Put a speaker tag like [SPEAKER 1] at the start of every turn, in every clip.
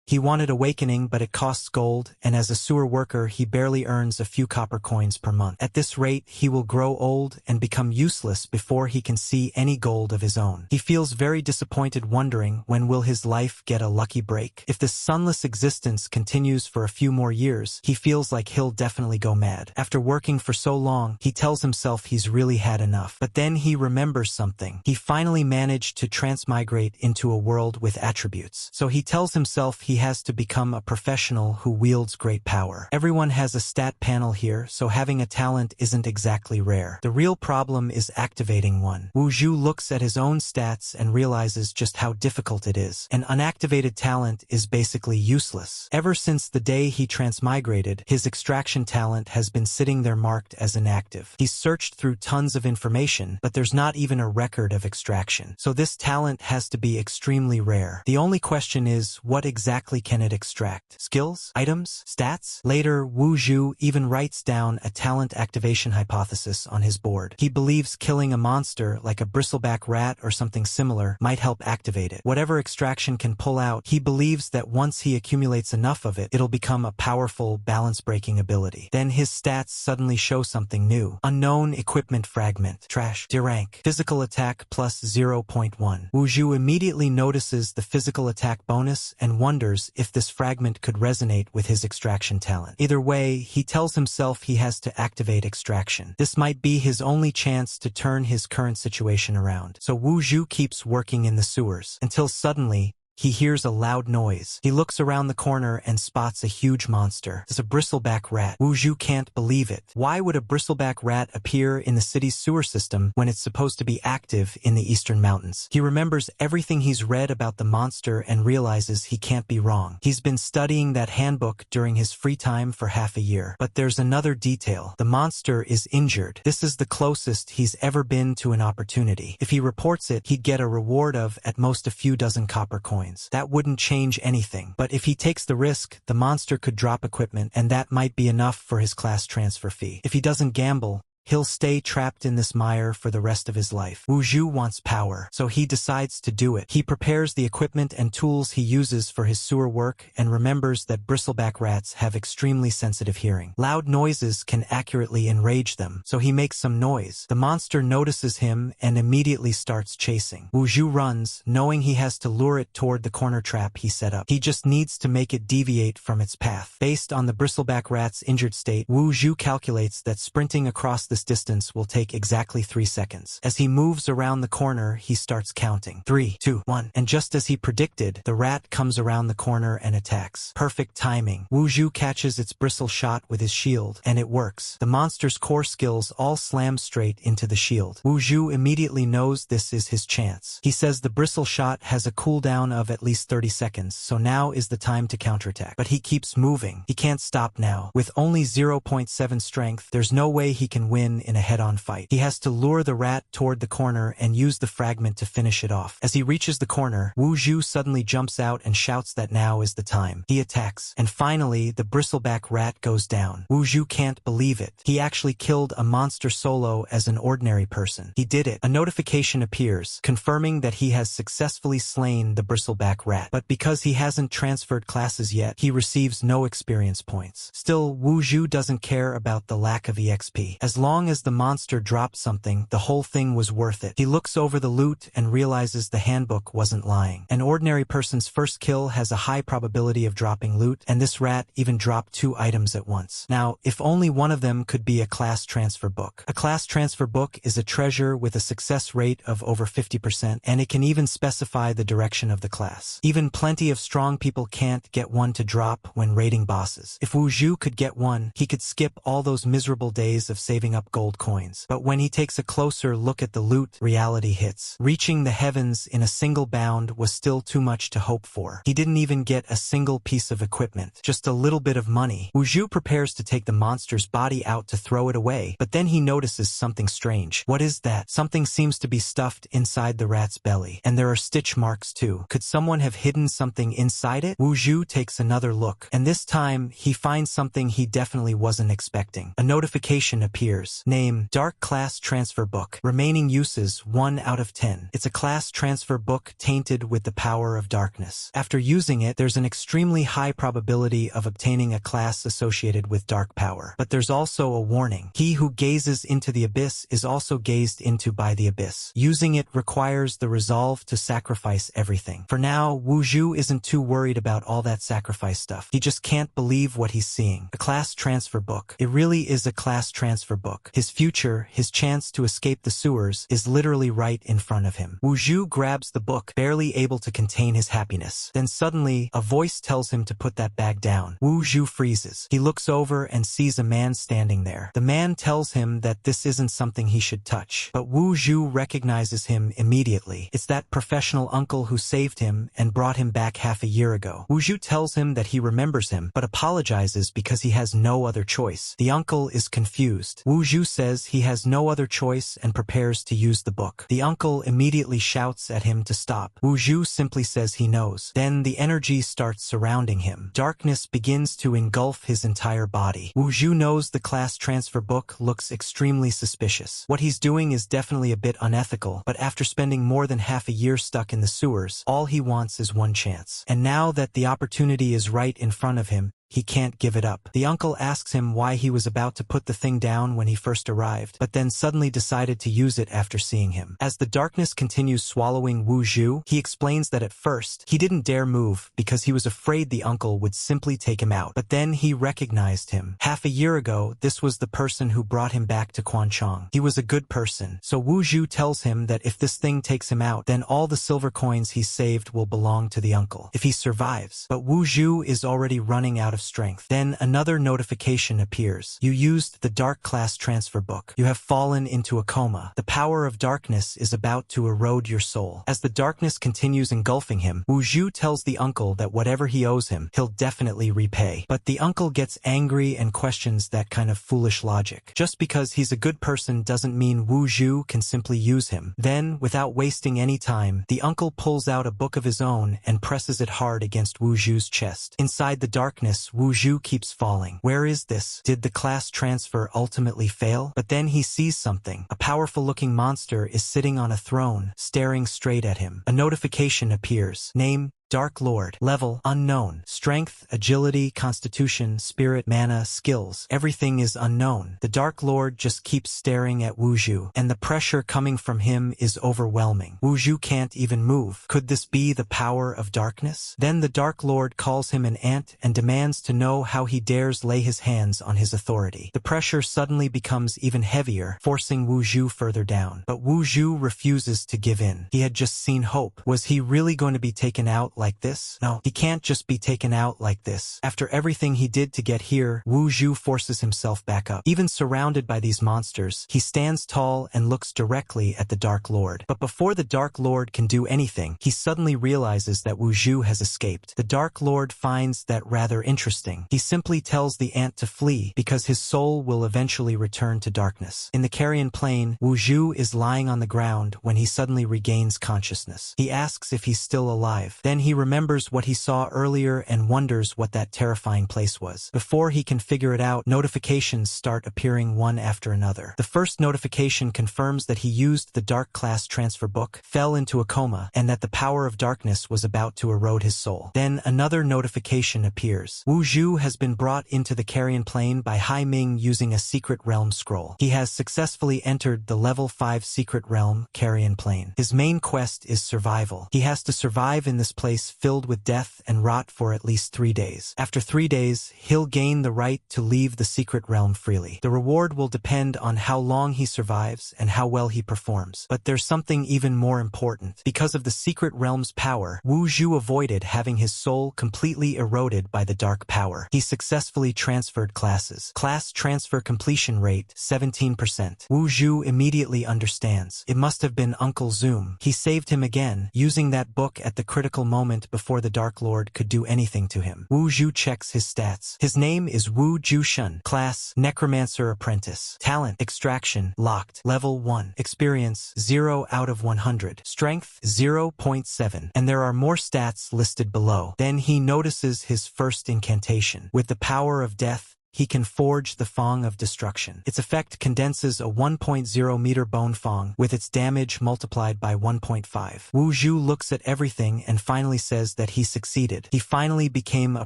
[SPEAKER 1] He wanted awakening, but it costs gold, and as a sewer worker he barely earns a few copper coins per month. At this rate, he will grow old and become useless before he can see any gold of his own. He feels very disappointed, wondering when will his life get a lucky break. If this sunless existence continues for a few more years, he feels like he'll definitely go mad. After working for so long, he tells himself he's really had enough. But then he remembers something. He finally managed to transmigrate into a world with attributes. So he tells himself he has to become a professional who wields great power. Everyone has a stat panel here, so having a talent isn't exactly rare. The real problem is activating one. Wu Zhu looks at his own stats and realizes just how difficult it is. An unactivated talent is basically useless. Ever since the day he transmigrated, his extraction talent has been sitting there marked as inactive. He's searched through tons of information, but there's not even a record of extraction. So this talent has to be extremely rare. The only question is, what exactly can it extract? Skills? Items? Stats? Later, Wu Zhu even writes down a talent activation hypothesis on his board. He believes killing a monster like a bristleback rat or something similar might help activate it. Whatever extraction can pull out, he believes that once he accumulates enough of it, it'll become a powerful, balance-breaking ability. Then his stats suddenly show something new. Unknown equipment fragment. Trash. D-rank. Physical attack plus 0.1. Wu Zhu immediately notices the physical attack bonus and wonders if this fragment could resonate with his extraction talent. Either way, he tells himself he has to activate extraction. This might be his only chance to turn his current situation around. So Wu Zhu keeps working in the sewers, until suddenly, he hears a loud noise. He looks around the corner and spots a huge monster. It's a bristleback rat. Wu Zhu can't believe it. Why would a bristleback rat appear in the city's sewer system when it's supposed to be active in the eastern mountains? He remembers everything he's read about the monster and realizes he can't be wrong. He's been studying that handbook during his free time for half a year. But there's another detail. The monster is injured. This is the closest he's ever been to an opportunity. If he reports it, he'd get a reward of at most a few dozen copper coins. That wouldn't change anything. But if he takes the risk, the monster could drop equipment, and that might be enough for his class transfer fee. If he doesn't gamble, he'll stay trapped in this mire for the rest of his life. Wu Zhu wants power, so he decides to do it. He prepares the equipment and tools he uses for his sewer work and remembers that bristleback rats have extremely sensitive hearing. Loud noises can accurately enrage them, so he makes some noise. The monster notices him and immediately starts chasing. Wu Zhu runs, knowing he has to lure it toward the corner trap he set up. He just needs to make it deviate from its path. Based on the bristleback rat's injured state, Wu Zhu calculates that sprinting across this distance will take exactly 3 seconds. As he moves around the corner, he starts counting. 3, 2, 1. And just as he predicted, the rat comes around the corner and attacks. Perfect timing. Wu Zhu catches its bristle shot with his shield, and it works. The monster's core skills all slam straight into the shield. Wu Zhu immediately knows this is his chance. He says the bristle shot has a cooldown of at least 30 seconds, so now is the time to counterattack. But he keeps moving. He can't stop now. With only 0.7 strength, there's no way he can win in a head-on fight. He has to lure the rat toward the corner and use the fragment to finish it off. As he reaches the corner, Wu Zhu suddenly jumps out and shouts that now is the time. He attacks, and finally, the bristleback rat goes down. Wu Zhu can't believe it. He actually killed a monster solo as an ordinary person. He did it. A notification appears, confirming that he has successfully slain the bristleback rat. But because he hasn't transferred classes yet, he receives no experience points. Still, Wu Zhu doesn't care about the lack of EXP. As long as the monster dropped something, the whole thing was worth it. He looks over the loot and realizes the handbook wasn't lying. An ordinary person's first kill has a high probability of dropping loot, and this rat even dropped 2 items at once. Now, if only one of them could be a class transfer book. A class transfer book is a treasure with a success rate of over 50%, and it can even specify the direction of the class. Even plenty of strong people can't get one to drop when raiding bosses. If Wu Zhu could get one, he could skip all those miserable days of saving up gold coins. But when he takes a closer look at the loot, reality hits. Reaching the heavens in a single bound was still too much to hope for. He didn't even get a single piece of equipment, just a little bit of money. Wu Zhu prepares to take the monster's body out to throw it away, but then he notices something strange. What is that? Something seems to be stuffed inside the rat's belly, and there are stitch marks too. Could someone have hidden something inside it? Wu Zhu takes another look, and this time he finds something he definitely wasn't expecting. A notification appears. appears. Name: Dark Class Transfer Book. Remaining uses: 1 out of 10. It's a class transfer book tainted with the power of darkness. After using it, there's an extremely high probability of obtaining a class associated with dark power. But there's also a warning. He who gazes into the abyss is also gazed into by the abyss. Using it requires the resolve to sacrifice everything. For now, Wu Zhu isn't too worried about all that sacrifice stuff. He just can't believe what he's seeing. A class transfer book. It really is a class transfer book. His future, his chance to escape the sewers, is literally right in front of him. Wu Zhu grabs the book, barely able to contain his happiness. Then suddenly, a voice tells him to put that bag down. Wu Zhu freezes. He looks over and sees a man standing there. The man tells him that this isn't something he should touch. But Wu Zhu recognizes him immediately. It's that professional uncle who saved him and brought him back half a year ago. Wu Zhu tells him that he remembers him, but apologizes because he has no other choice. The uncle is confused. Wu Zhu says he has no other choice and prepares to use the book. The uncle immediately shouts at him to stop. Wu Zhu simply says he knows. Then the energy starts surrounding him. Darkness begins to engulf his entire body. Wu Zhu knows the class transfer book looks extremely suspicious. What he's doing is definitely a bit unethical, but after spending more than half a year stuck in the sewers, all he wants is one chance. And now that the opportunity is right in front of him, he can't give it up. The uncle asks him why he was about to put the thing down when he first arrived, but then suddenly decided to use it after seeing him. As the darkness continues swallowing Wu Zhu, he explains that at first, he didn't dare move because he was afraid the uncle would simply take him out. But then he recognized him. Half a year ago, this was the person who brought him back to Quanchong. He was a good person. So Wu Zhu tells him that if this thing takes him out, then all the silver coins he saved will belong to the uncle, if he survives. But Wu Zhu is already running out of strength. Then another notification appears. You used the dark class transfer book. You have fallen into a coma. The power of darkness is about to erode your soul. As the darkness continues engulfing him, Wu Zhu tells the uncle that whatever he owes him, he'll definitely repay. But the uncle gets angry and questions that kind of foolish logic. Just because he's a good person doesn't mean Wu Zhu can simply use him. Then, without wasting any time, the uncle pulls out a book of his own and presses it hard against Wu Zhu's chest. Inside the darkness, Wu Zhu keeps falling. Where is this? Did the class transfer ultimately fail? But then he sees something. A powerful-looking monster is sitting on a throne, staring straight at him. A notification appears. Name: Dark Lord. Level: unknown. Strength, agility, constitution, spirit, mana, skills. Everything is unknown. The Dark Lord just keeps staring at Wu Zhu, and the pressure coming from him is overwhelming. Wu Zhu can't even move. Could this be the power of darkness? Then the Dark Lord calls him an ant and demands to know how he dares lay his hands on his authority. The pressure suddenly becomes even heavier, forcing Wu Zhu further down. But Wu Zhu refuses to give in. He had just seen hope. Was he really going to be taken out like this? No, he can't just be taken out like this. After everything he did to get here, Wu Zhu forces himself back up. Even surrounded by these monsters, he stands tall and looks directly at the Dark Lord. But before the Dark Lord can do anything, he suddenly realizes that Wu Zhu has escaped. The Dark Lord finds that rather interesting. He simply tells the ant to flee because his soul will eventually return to darkness. In the Carrion Plain, Wu Zhu is lying on the ground when he suddenly regains consciousness. He asks if he's still alive. Then he remembers what he saw earlier and wonders what that terrifying place was. Before he can figure it out, notifications start appearing one after another. The first notification confirms that he used the dark class transfer book, fell into a coma, and that the power of darkness was about to erode his soul. Then another notification appears. Wu Zhu has been brought into the Carrion Plain by Hai Ming using a secret realm scroll. He has successfully entered the level 5 secret realm, Carrion Plain. His main quest is survival. He has to survive in this place filled with death and rot for at least 3 days. After 3 days, he'll gain the right to leave the secret realm freely. The reward will depend on how long he survives and how well he performs. But there's something even more important. Because of the secret realm's power, Wu Zhu avoided having his soul completely eroded by the dark power. He successfully transferred classes. Class transfer completion rate, 17%. Wu Zhu immediately understands. It must have been Uncle Zoom. He saved him again, using that book at the critical moment before the Dark Lord could do anything to him. Wu Zhu checks his stats. His name is Wu Zhu Shun. Class, Necromancer Apprentice. Talent, Extraction, locked. Level 1. Experience, 0 out of 100. Strength, 0.7. And there are more stats listed below. Then he notices his first incantation. With the power of death, he can forge the Fong of Destruction. Its effect condenses a 1.0 meter bone Fong with its damage multiplied by 1.5. Wu Zhu looks at everything and finally says that he succeeded. He finally became a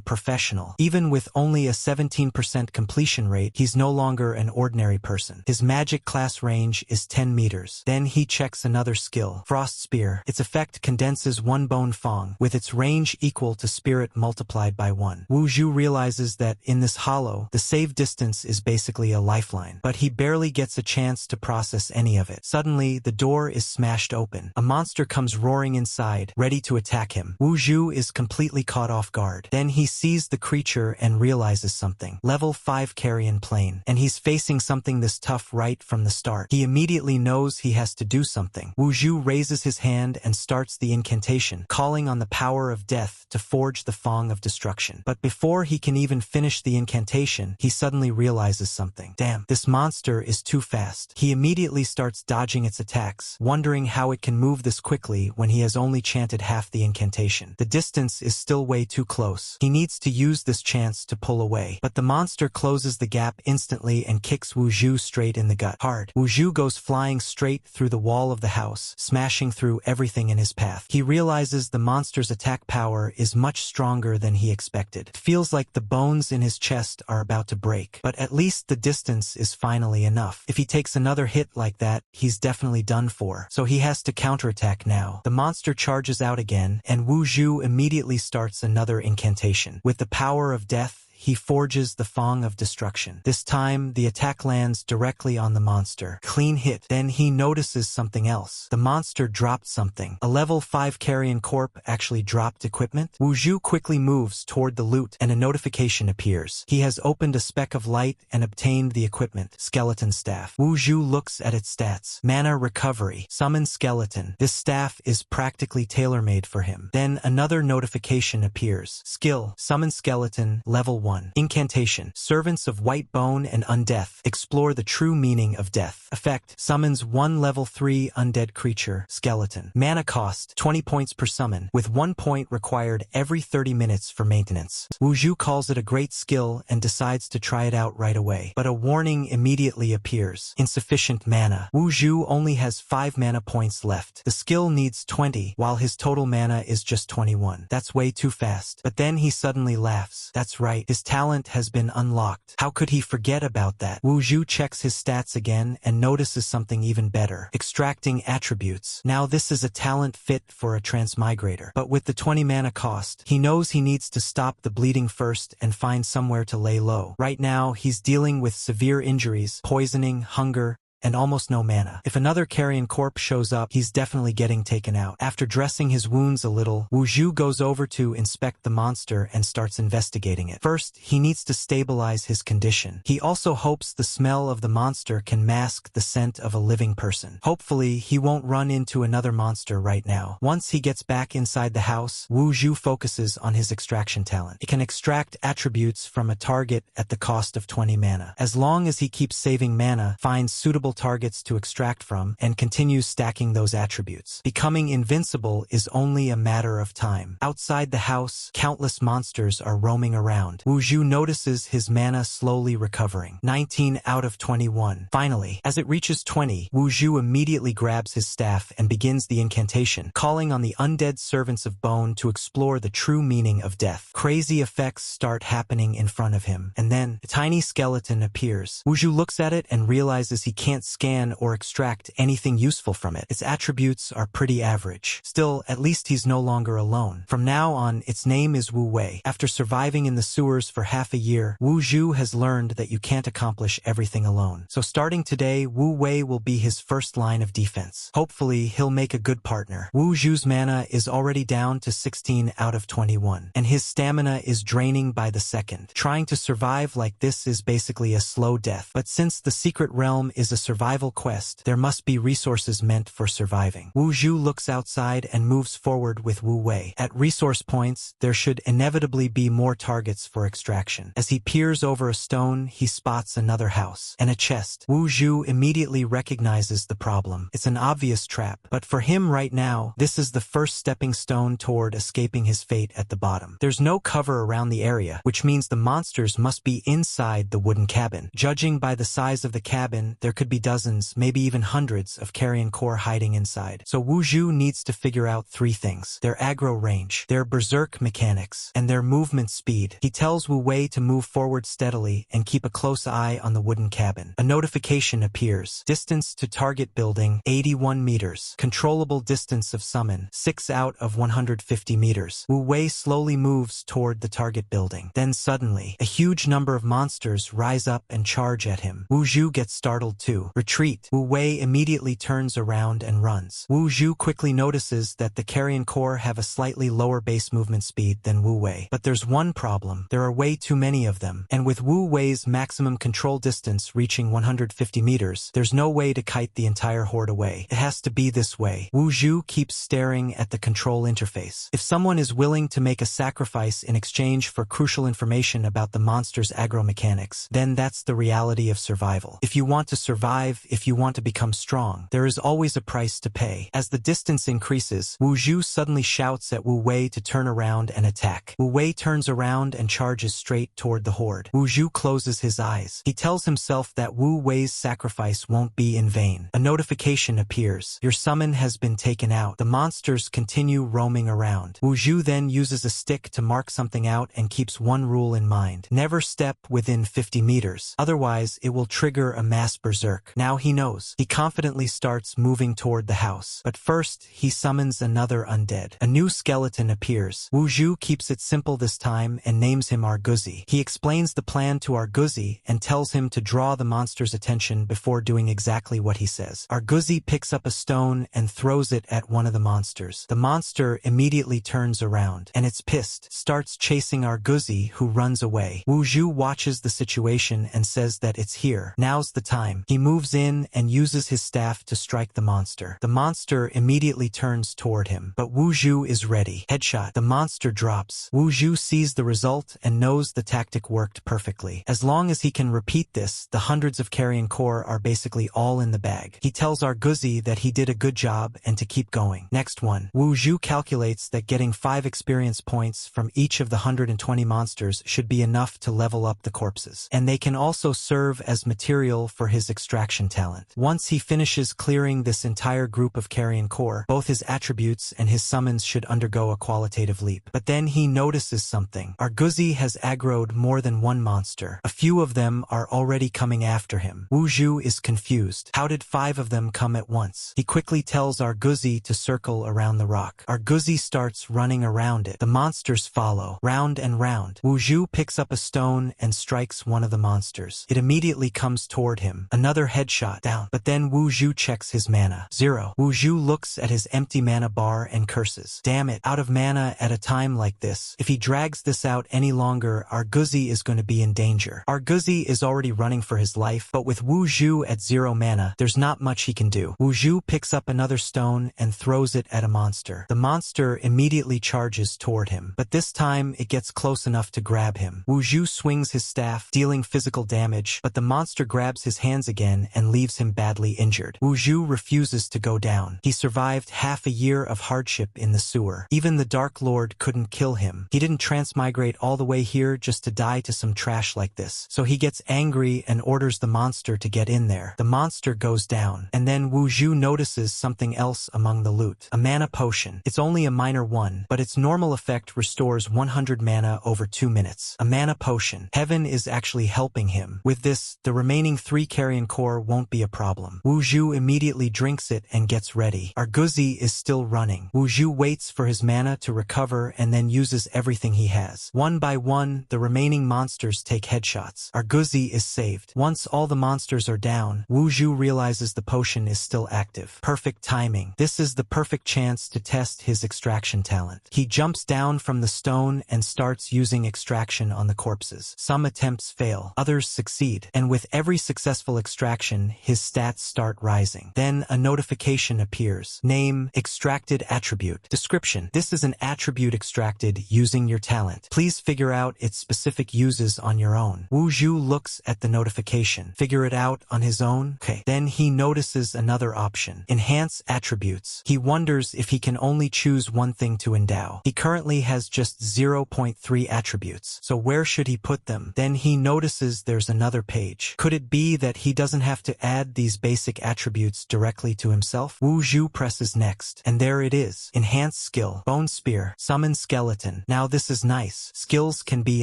[SPEAKER 1] professional. Even with only a 17% completion rate, he's no longer an ordinary person. His magic class range is 10 meters. Then he checks another skill, Frost Spear. Its effect condenses one bone Fong with its range equal to spirit multiplied by 1. Wu Zhu realizes that in this hollow, the save distance is basically a lifeline, but he barely gets a chance to process any of it. Suddenly, the door is smashed open. A monster comes roaring inside, ready to attack him. Wu Zhu is completely caught off guard. Then he sees the creature and realizes something. Level 5 Carrion plane, and he's facing something this tough right from the start. He immediately knows he has to do something. Wu Zhu raises his hand and starts the incantation, calling on the power of death to forge the Fong of Destruction. But before he can even finish the incantation, he suddenly realizes something. Damn, this monster is too fast. He immediately starts dodging its attacks, wondering how it can move this quickly when he has only chanted half the incantation. The distance is still way too close. He needs to use this chance to pull away. But the monster closes the gap instantly and kicks Wu Zhu straight in the gut. Hard. Wu Zhu goes flying straight through the wall of the house, smashing through everything in his path. He realizes the monster's attack power is much stronger than he expected. It feels like the bones in his chest are about to break, but at least the distance is finally enough. If he takes another hit like that, he's definitely done for. So he has to counterattack now. The monster charges out again, and Wu Zhu immediately starts another incantation. With the power of death, he forges the Fong of Destruction. This time, the attack lands directly on the monster. Clean hit. Then he notices something else. The monster dropped something. A level 5 Carrion Corp actually dropped equipment. Wu Zhu quickly moves toward the loot, and a notification appears. He has opened a speck of light and obtained the equipment, Skeleton Staff. Wu Zhu looks at its stats. Mana Recovery. Summon Skeleton. This staff is practically tailor-made for him. Then another notification appears. Skill. Summon Skeleton. Level 1. Incantation. Servants of White Bone and Undeath. Explore the true meaning of death. Effect. Summons one level 3 undead creature, skeleton. Mana cost, 20 points per summon, with 1 point required every 30 minutes for maintenance. Wu Zhu calls it a great skill and decides to try it out right away. But a warning immediately appears. Insufficient mana. Wu Zhu only has 5 mana points left. The skill needs 20, while his total mana is just 21. That's way too fast. But then he suddenly laughs. That's right. His talent has been unlocked. How could he forget about that? Wu Zhu checks his stats again and notices something even better. Extracting attributes. Now this is a talent fit for a transmigrator. But with the 20 mana cost, he knows he needs to stop the bleeding first and find somewhere to lay low. Right now, he's dealing with severe injuries, poisoning, hunger, and almost no mana. If another Carrion Corp shows up, he's definitely getting taken out. After dressing his wounds a little, Wu Zhu goes over to inspect the monster and starts investigating it. First, he needs to stabilize his condition. He also hopes the smell of the monster can mask the scent of a living person. Hopefully, he won't run into another monster right now. Once he gets back inside the house, Wu Zhu focuses on his extraction talent. It can extract attributes from a target at the cost of 20 mana. As long as he keeps saving mana, finds suitable targets to extract from, and continues stacking those attributes. Becoming invincible is only a matter of time. Outside the house, countless monsters are roaming around. Wu Zhu notices his mana slowly recovering. 19 out of 21. Finally, as it reaches 20, Wu Zhu immediately grabs his staff and begins the incantation, calling on the undead servants of bone to explore the true meaning of death. Crazy effects start happening in front of him, and then a tiny skeleton appears. Wu Zhu looks at it and realizes he can't scan or extract anything useful from it. Its attributes are pretty average. Still, at least he's no longer alone. From now on, its name is Wu Wei. After surviving in the sewers for half a year, Wu Zhu has learned that you can't accomplish everything alone. So starting today, Wu Wei will be his first line of defense. Hopefully, he'll make a good partner. Wu Zhu's mana is already down to 16 out of 21, and his stamina is draining by the second. Trying to survive like this is basically a slow death. But since the secret realm is a survival quest, there must be resources meant for surviving. Wu Zhu looks outside and moves forward with Wu Wei. At resource points, there should inevitably be more targets for extraction. As he peers over a stone, he spots another house and a chest. Wu Zhu immediately recognizes the problem. It's an obvious trap, but for him right now, this is the first stepping stone toward escaping his fate at the bottom. There's no cover around the area, which means the monsters must be inside the wooden cabin. Judging by the size of the cabin, there could be dozens, maybe even hundreds of Carrion core hiding inside. So Wu Zhu needs to figure out three things: their aggro range, their berserk mechanics, and their movement speed. He tells Wu Wei to move forward steadily and keep a close eye on the wooden cabin. A notification appears. Distance to target building, 81 meters. Controllable distance of summon, 6 out of 150 meters. Wu Wei slowly moves toward the target building. Then suddenly, a huge number of monsters rise up and charge at him. Wu Zhu gets startled too. Retreat. Wu Wei immediately turns around and runs. Wu Zhu quickly notices that the Carrion core have a slightly lower base movement speed than Wu Wei. But there's one problem. There are way too many of them. And with Wu Wei's maximum control distance reaching 150 meters, there's no way to kite the entire horde away. It has to be this way. Wu Zhu keeps staring at the control interface. If someone is willing to make a sacrifice in exchange for crucial information about the monster's aggro mechanics, then that's the reality of survival. If you want to survive, if you want to become strong, there is always a price to pay. As the distance increases, Wu Zhu suddenly shouts at Wu Wei to turn around and attack. Wu Wei turns around and charges straight toward the horde. Wu Zhu closes his eyes. He tells himself that Wu Wei's sacrifice won't be in vain. A notification appears. Your summon has been taken out. The monsters continue roaming around. Wu Zhu then uses a stick to mark something out and keeps one rule in mind: never step within 50 meters. Otherwise, it will trigger a mass berserk. Now he knows. He confidently starts moving toward the house. But first, he summons another undead. A new skeleton appears. Wu Zhu keeps it simple this time and names him Arguzi. He explains the plan to Arguzi and tells him to draw the monster's attention before doing exactly what he says. Arguzi picks up a stone and throws it at one of the monsters. The monster immediately turns around, and it's pissed, starts chasing Arguzi, who runs away. Wu Zhu watches the situation and says that it's here. Now's the time. He moves in and uses his staff to strike the monster. The monster immediately turns toward him, but Wu Zhu is ready. Headshot. The monster drops. Wu Zhu sees the result and knows the tactic worked perfectly. As long as he can repeat this, the hundreds of Carrion core are basically all in the bag. He tells Arguzi that he did a good job and to keep going. Next one. Wu Zhu calculates that getting 5 experience points from each of the 120 monsters should be enough to level up the corpses. And they can also serve as material for his extraction talent. Once he finishes clearing this entire group of Carrion core, both his attributes and his summons should undergo a qualitative leap. But then he notices something. Arguzi has aggroed more than one monster. A few of them are already coming after him. Wu Zhu is confused. How did 5 of them come at once? He quickly tells Arguzi to circle around the rock. Arguzi starts running around it. The monsters follow. Round and round. Wu Zhu picks up a stone and strikes one of the monsters. It immediately comes toward him. Another headshot. Down. But then Wu Zhu checks his mana. 0. Wu Zhu looks at his empty mana bar and curses. Damn it, out of mana at a time like this. If he drags this out any longer, Arguzi is going to be in danger. Arguzi is already running for his life, but with Wu Zhu at 0 mana, there's not much he can do. Wu Zhu picks up another stone and throws it at a monster. The monster immediately charges toward him, but this time it gets close enough to grab him. Wu Zhu swings his staff, dealing physical damage, but the monster grabs his hands again and leaves him badly injured. Wu Zhu refuses to go down. He survived half a year of hardship in the sewer. Even the Dark Lord couldn't kill him. He didn't transmigrate all the way here just to die to some trash like this. So he gets angry and orders the monster to get in there. The monster goes down, and then Wu Zhu notices something else among the loot. A mana potion. It's only a minor one, but its normal effect restores 100 mana over 2 minutes. A mana potion. Heaven is actually helping him. With this, the remaining 3 Carrion core won't be a problem. Wu Zhu immediately drinks it and gets ready. Arguzi is still running. Wu Zhu waits for his mana to recover and then uses everything he has. One by one, the remaining monsters take headshots. Arguzi is saved. Once all the monsters are down, Wu Zhu realizes the potion is still active. Perfect timing. This is the perfect chance to test his extraction talent. He jumps down from the stone and starts using extraction on the corpses. Some attempts fail, others succeed, and with every successful extraction, extraction, his stats start rising. Then a notification appears. Name, extracted attribute. Description: this is an attribute extracted using your talent. Please figure out its specific uses on your own. Wu Zhu looks at the notification. Figure it out on his own? Okay. Then he notices another option. Enhance attributes. He wonders if he can only choose one thing to endow. He currently has just 0.3 attributes, so where should he put them? Then he notices there's another page. Could it be that he doesn't have to add these basic attributes directly to himself? Wu Zhu presses next, and there it is. Enhance skill. Bone spear. Summon skeleton. Now this is nice. Skills can be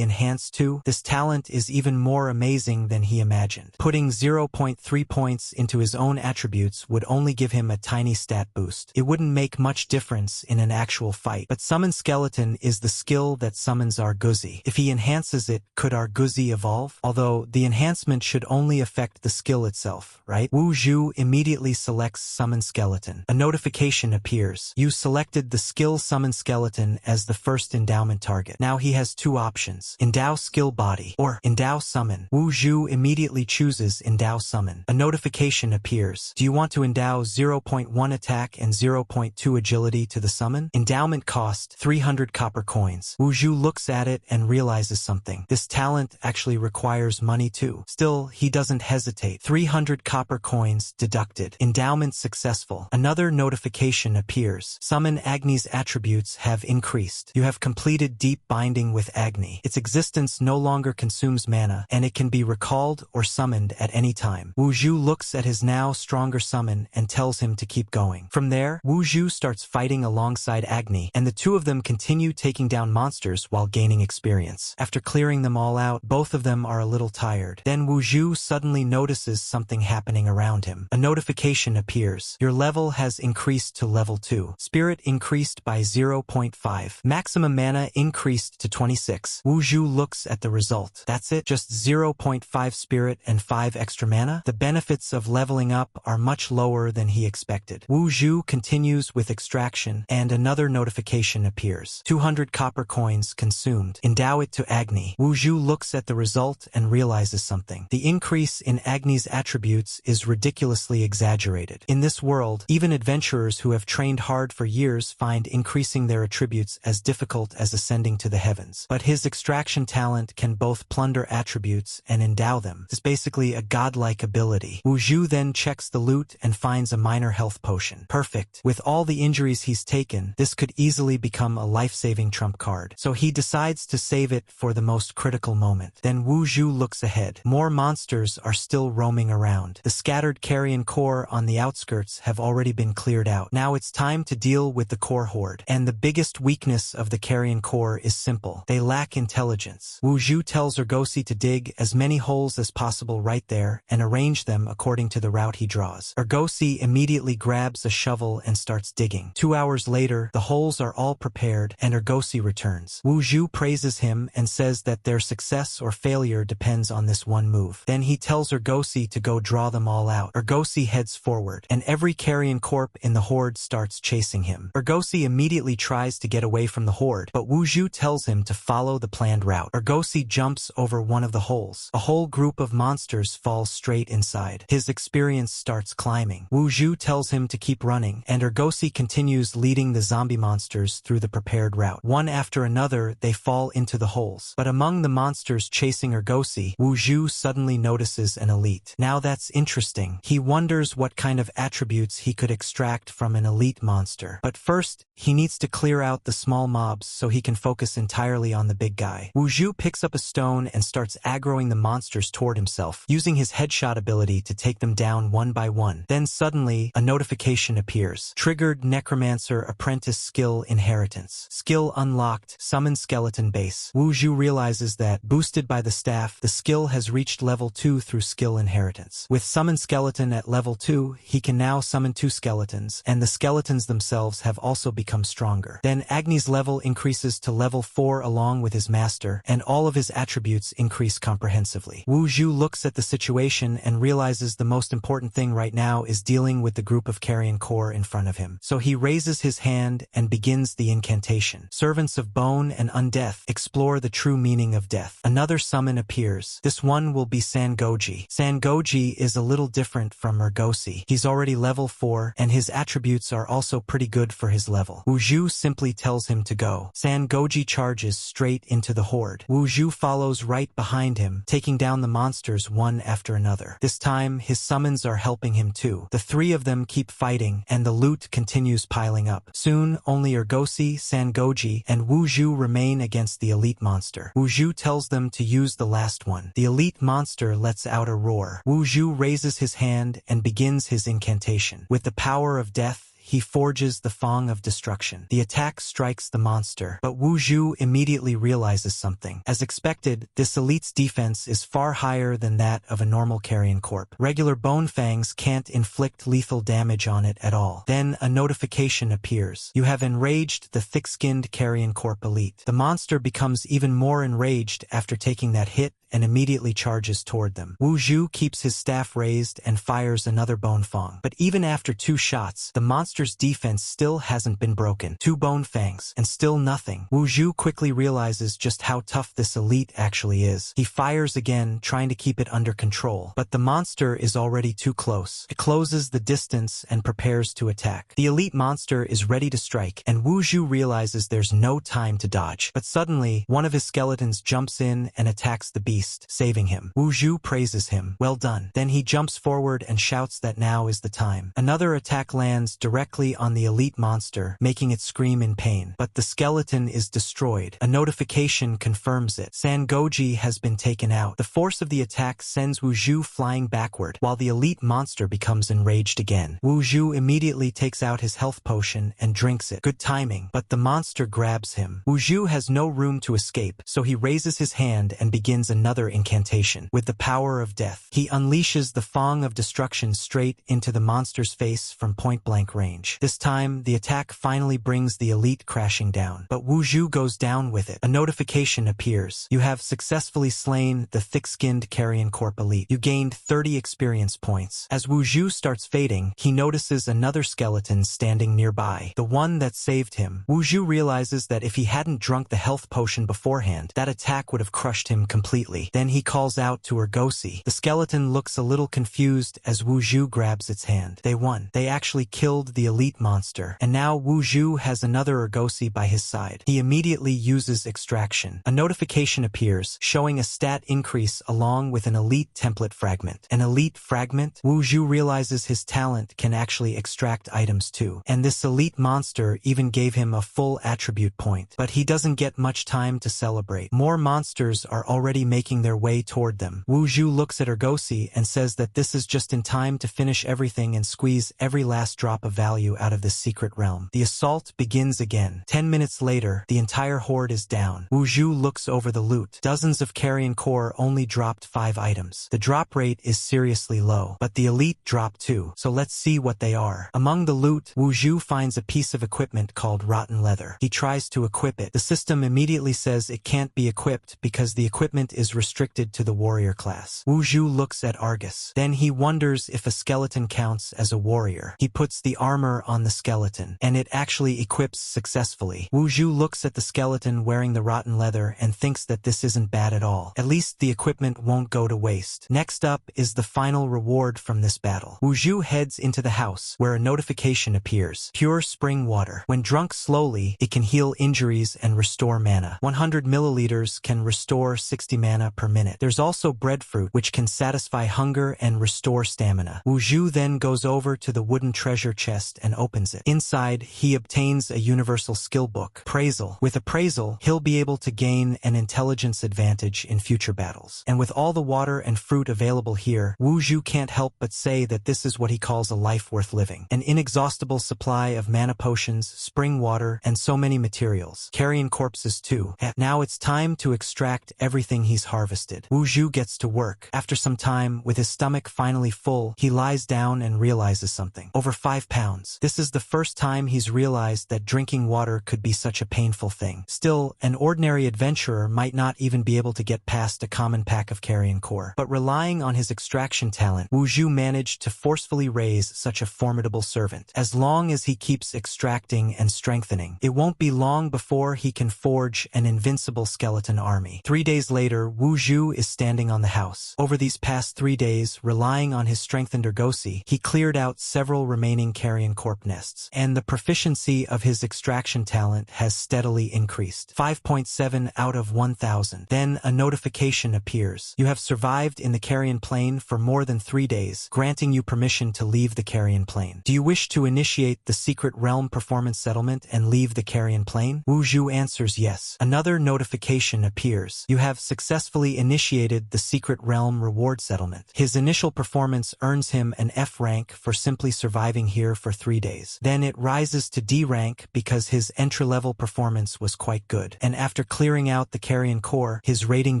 [SPEAKER 1] enhanced too. This talent is even more amazing than he imagined. Putting 0.3 points into his own attributes would only give him a tiny stat boost. It wouldn't make much difference in an actual fight. But summon skeleton is the skill that summons Arguzi. If he enhances it, could Arguzi evolve? Although the enhancement should only affect the skill itself, right? Wu Zhu immediately selects summon skeleton. A notification appears. You selected the skill summon skeleton as the first endowment target. Now he has two options: endow skill body or endow summon. Wu Zhu immediately chooses endow summon. A notification appears. Do you want to endow 0.1 attack and 0.2 agility to the summon? Endowment cost 300 copper coins. Wu Zhu looks at it and realizes something. This talent actually requires money too. Still, he doesn't hesitate. 300 copper coins deducted. Endowment successful. Another notification appears. Summon Agni's attributes have increased. You have completed deep binding with Agni. Its existence no longer consumes mana, and it can be recalled or summoned at any time. Wu Zhu looks at his now stronger summon and tells him to keep going. From there, Wu Zhu starts fighting alongside Agni, and the two of them continue taking down monsters while gaining experience. After clearing them all out, both of them are a little tired. Then Wu Zhu suddenly notices something happening around him. A notification appears. Your level has increased to level 2. Spirit increased by 0.5. Maximum mana increased to 26. Wu Zhu looks at the result. That's it? Just 0.5 spirit and 5 extra mana? The benefits of leveling up are much lower than he expected. Wu Zhu continues with extraction, and another notification appears. 200 copper coins consumed. Endow it to Agni. Wu Zhu looks at the result and realizes something. The increase in Agni's attributes is ridiculously exaggerated. In this world, even adventurers who have trained hard for years find increasing their attributes as difficult as ascending to the heavens. But his extraction talent can both plunder attributes and endow them. It's basically a godlike ability. Wu Zhu then checks the loot and finds a minor health potion. Perfect. With all the injuries he's taken, this could easily become a life-saving trump card. So he decides to save it for the most critical moment. Then Wu Zhu looks ahead. More monsters are still roaming around. The scattered Carrion core on the outskirts have already been cleared out. Now it's time to deal with the core horde. And the biggest weakness of the Carrion core is simple. They lack intelligence. Wu Zhu tells Ergosi to dig as many holes as possible right there and arrange them according to the route he draws. Ergosi immediately grabs a shovel and starts digging. 2 hours later, the holes are all prepared and Ergosi returns. Wu Zhu praises him and says that their success or failure depends on this one move. Then he tells Ergosi to go draw them all out. Ergosi heads forward, and every Carrion corp in the horde starts chasing him. Ergosi immediately tries to get away from the horde, but Wu Zhu tells him to follow the planned route. Ergosi jumps over one of the holes. A whole group of monsters falls straight inside. His experience starts climbing. Wu Zhu tells him to keep running, and Ergosi continues leading the zombie monsters through the prepared route. One after another, they fall into the holes. But among the monsters chasing Ergosi, Wu Zhu suddenly notices an elite. Now that's interesting. He wonders what kind of attributes he could extract from an elite monster. But first, he needs to clear out the small mobs so he can focus entirely on the big guy. Wu Zhu picks up a stone and starts aggroing the monsters toward himself, using his headshot ability to take them down one by one. Then suddenly, a notification appears. Triggered Necromancer Apprentice Skill Inheritance. Skill unlocked. Summon Skeleton Base. Wu Zhu realizes that, boosted by the staff, the skill has reached level 2 through skill inheritance. With Summon Skeleton at level 2, he can now summon 2 skeletons, and the skeletons themselves have also become stronger. Then Agni's level increases to level 4 along with his master, and all of his attributes increase comprehensively. Wu Zhu looks at the situation and realizes the most important thing right now is dealing with the group of Carrion core in front of him. So he raises his hand and begins the incantation. Servants of Bone and Undeath, explore the true meaning of death. Another summon appears. This one will be Sangoji. Sangoji Sangoji is a little different from Ergosi. He's already level 4, and his attributes are also pretty good for his level. Wu Zhu simply tells him to go. Sangoji charges straight into the horde. Wu Zhu follows right behind him, taking down the monsters one after another. This time, his summons are helping him too. The three of them keep fighting, and the loot continues piling up. Soon, only Ergosi, Sangoji, and Wu Zhu remain against the elite monster. Wu Zhu tells them to use the last one. The elite monster lets out a roar. Wu Zhu raises his hand and begins his incantation. With the power of death, he forges the Fang of Destruction. The attack strikes the monster, but Wu Zhu immediately realizes something. As expected, this elite's defense is far higher than that of a normal Carrion Corp. Regular bone fangs can't inflict lethal damage on it at all. Then a notification appears. You have enraged the thick-skinned Carrion Corp elite. The monster becomes even more enraged after taking that hit and immediately charges toward them. Wu Zhu keeps his staff raised and fires another bone fang. But even after 2 shots, the monster's defense still hasn't been broken. 2 bone fangs, and still nothing. Wu Zhu quickly realizes just how tough this elite actually is. He fires again, trying to keep it under control. But the monster is already too close. It closes the distance and prepares to attack. The elite monster is ready to strike, and Wu Zhu realizes there's no time to dodge. But suddenly, one of his skeletons jumps in and attacks the beast, saving him. Wu Zhu praises him. Well done. Then he jumps forward and shouts that now is the time. Another attack lands directly on the elite monster, making it scream in pain. But the skeleton is destroyed. A notification confirms it. Sangoji has been taken out. The force of the attack sends Wu Zhu flying backward, while the elite monster becomes enraged again. Wu Zhu immediately takes out his health potion and drinks it. Good timing, but the monster grabs him. Wu Zhu has no room to escape, so he raises his hand and begins another incantation. With the power of death, he unleashes the Fang of Destruction straight into the monster's face from point-blank range. This time, the attack finally brings the elite crashing down, but Wu Zhu goes down with it. A notification appears. You have successfully slain the thick-skinned Carrion Corp elite. You gained 30 experience points. As Wu Zhu starts fading, he notices another skeleton standing nearby, the one that saved him. Wu Zhu realizes that if he hadn't drunk the health potion beforehand, that attack would have crushed him completely. Then he calls out to Ergosi. The skeleton looks a little confused as Wu Zhu grabs its hand. They won. They actually killed the elite monster, and now Wu Zhu has another Ergosi by his side. He immediately uses extraction. A notification appears, showing a stat increase along with an elite template fragment. An elite fragment? Wu Zhu realizes his talent can actually extract items too, and this elite monster even gave him a full attribute point. But he doesn't get much time to celebrate. More monsters are already making their way toward them. Wu Zhu looks at Ergosi and says that this is just in time to finish everything and squeeze every last drop of value out of this secret realm. The assault begins again. 10 minutes later, the entire horde is down. Wu Zhu looks over the loot. Dozens of Carrion Core only dropped 5 items. The drop rate is seriously low, but the elite dropped too, so let's see what they are. Among the loot, Wu Zhu finds a piece of equipment called rotten leather. He tries to equip it. The system immediately says it can't be equipped because the equipment is restricted to the warrior class. Wu Zhu looks at Argus. Then he wonders if a skeleton counts as a warrior. He puts the armor on the skeleton, and it actually equips successfully. Wu Zhu looks at the skeleton wearing the rotten leather and thinks that this isn't bad at all. At least the equipment won't go to waste. Next up is the final reward from this battle. Wu Zhu heads into the house, where a notification appears. Pure spring water. When drunk slowly, it can heal injuries and restore mana. 100 milliliters can restore 60 mana per minute. There's also breadfruit, which can satisfy hunger and restore stamina. Wu Zhu then goes over to the wooden treasure chest and opens it. Inside, he obtains a universal skill book, Appraisal. With Appraisal, he'll be able to gain an intelligence advantage in future battles. And with all the water and fruit available here, Wu Zhu can't help but say that this is what he calls a life worth living. An inexhaustible supply of mana potions, spring water, and so many materials. Carrion corpses too. Now it's time to extract everything he's harvested. Wu Zhu gets to work. After some time, with his stomach finally full, he lies down and realizes something. Over 5 pounds. pounds. This is the first time he's realized that drinking water could be such a painful thing. Still, an ordinary adventurer might not even be able to get past a common pack of Carrion core. But relying on his extraction talent, Wu Zhu managed to forcefully raise such a formidable servant. As long as he keeps extracting and strengthening, it won't be long before he can forge an invincible skeleton army. 3 days later, Wu Zhu is standing on the house. Over these past 3 days, relying on his strengthened ergosi, he cleared out several remaining Carrion corp nests, and the proficiency of his extraction talent has steadily increased. 5.7 out of 1,000. Then a notification appears. You have survived in the Carrion plane for more than 3 days, granting you permission to leave the Carrion plane. Do you wish to initiate the secret realm performance settlement and leave the Carrion plane? Wu Zhu answers yes. Another notification appears. You have successfully initiated the secret realm reward settlement. His initial performance earns him an F rank for simply surviving here for 3 days. Then it rises to D rank because his entry-level performance was quite good. And after clearing out the Carrion core, his rating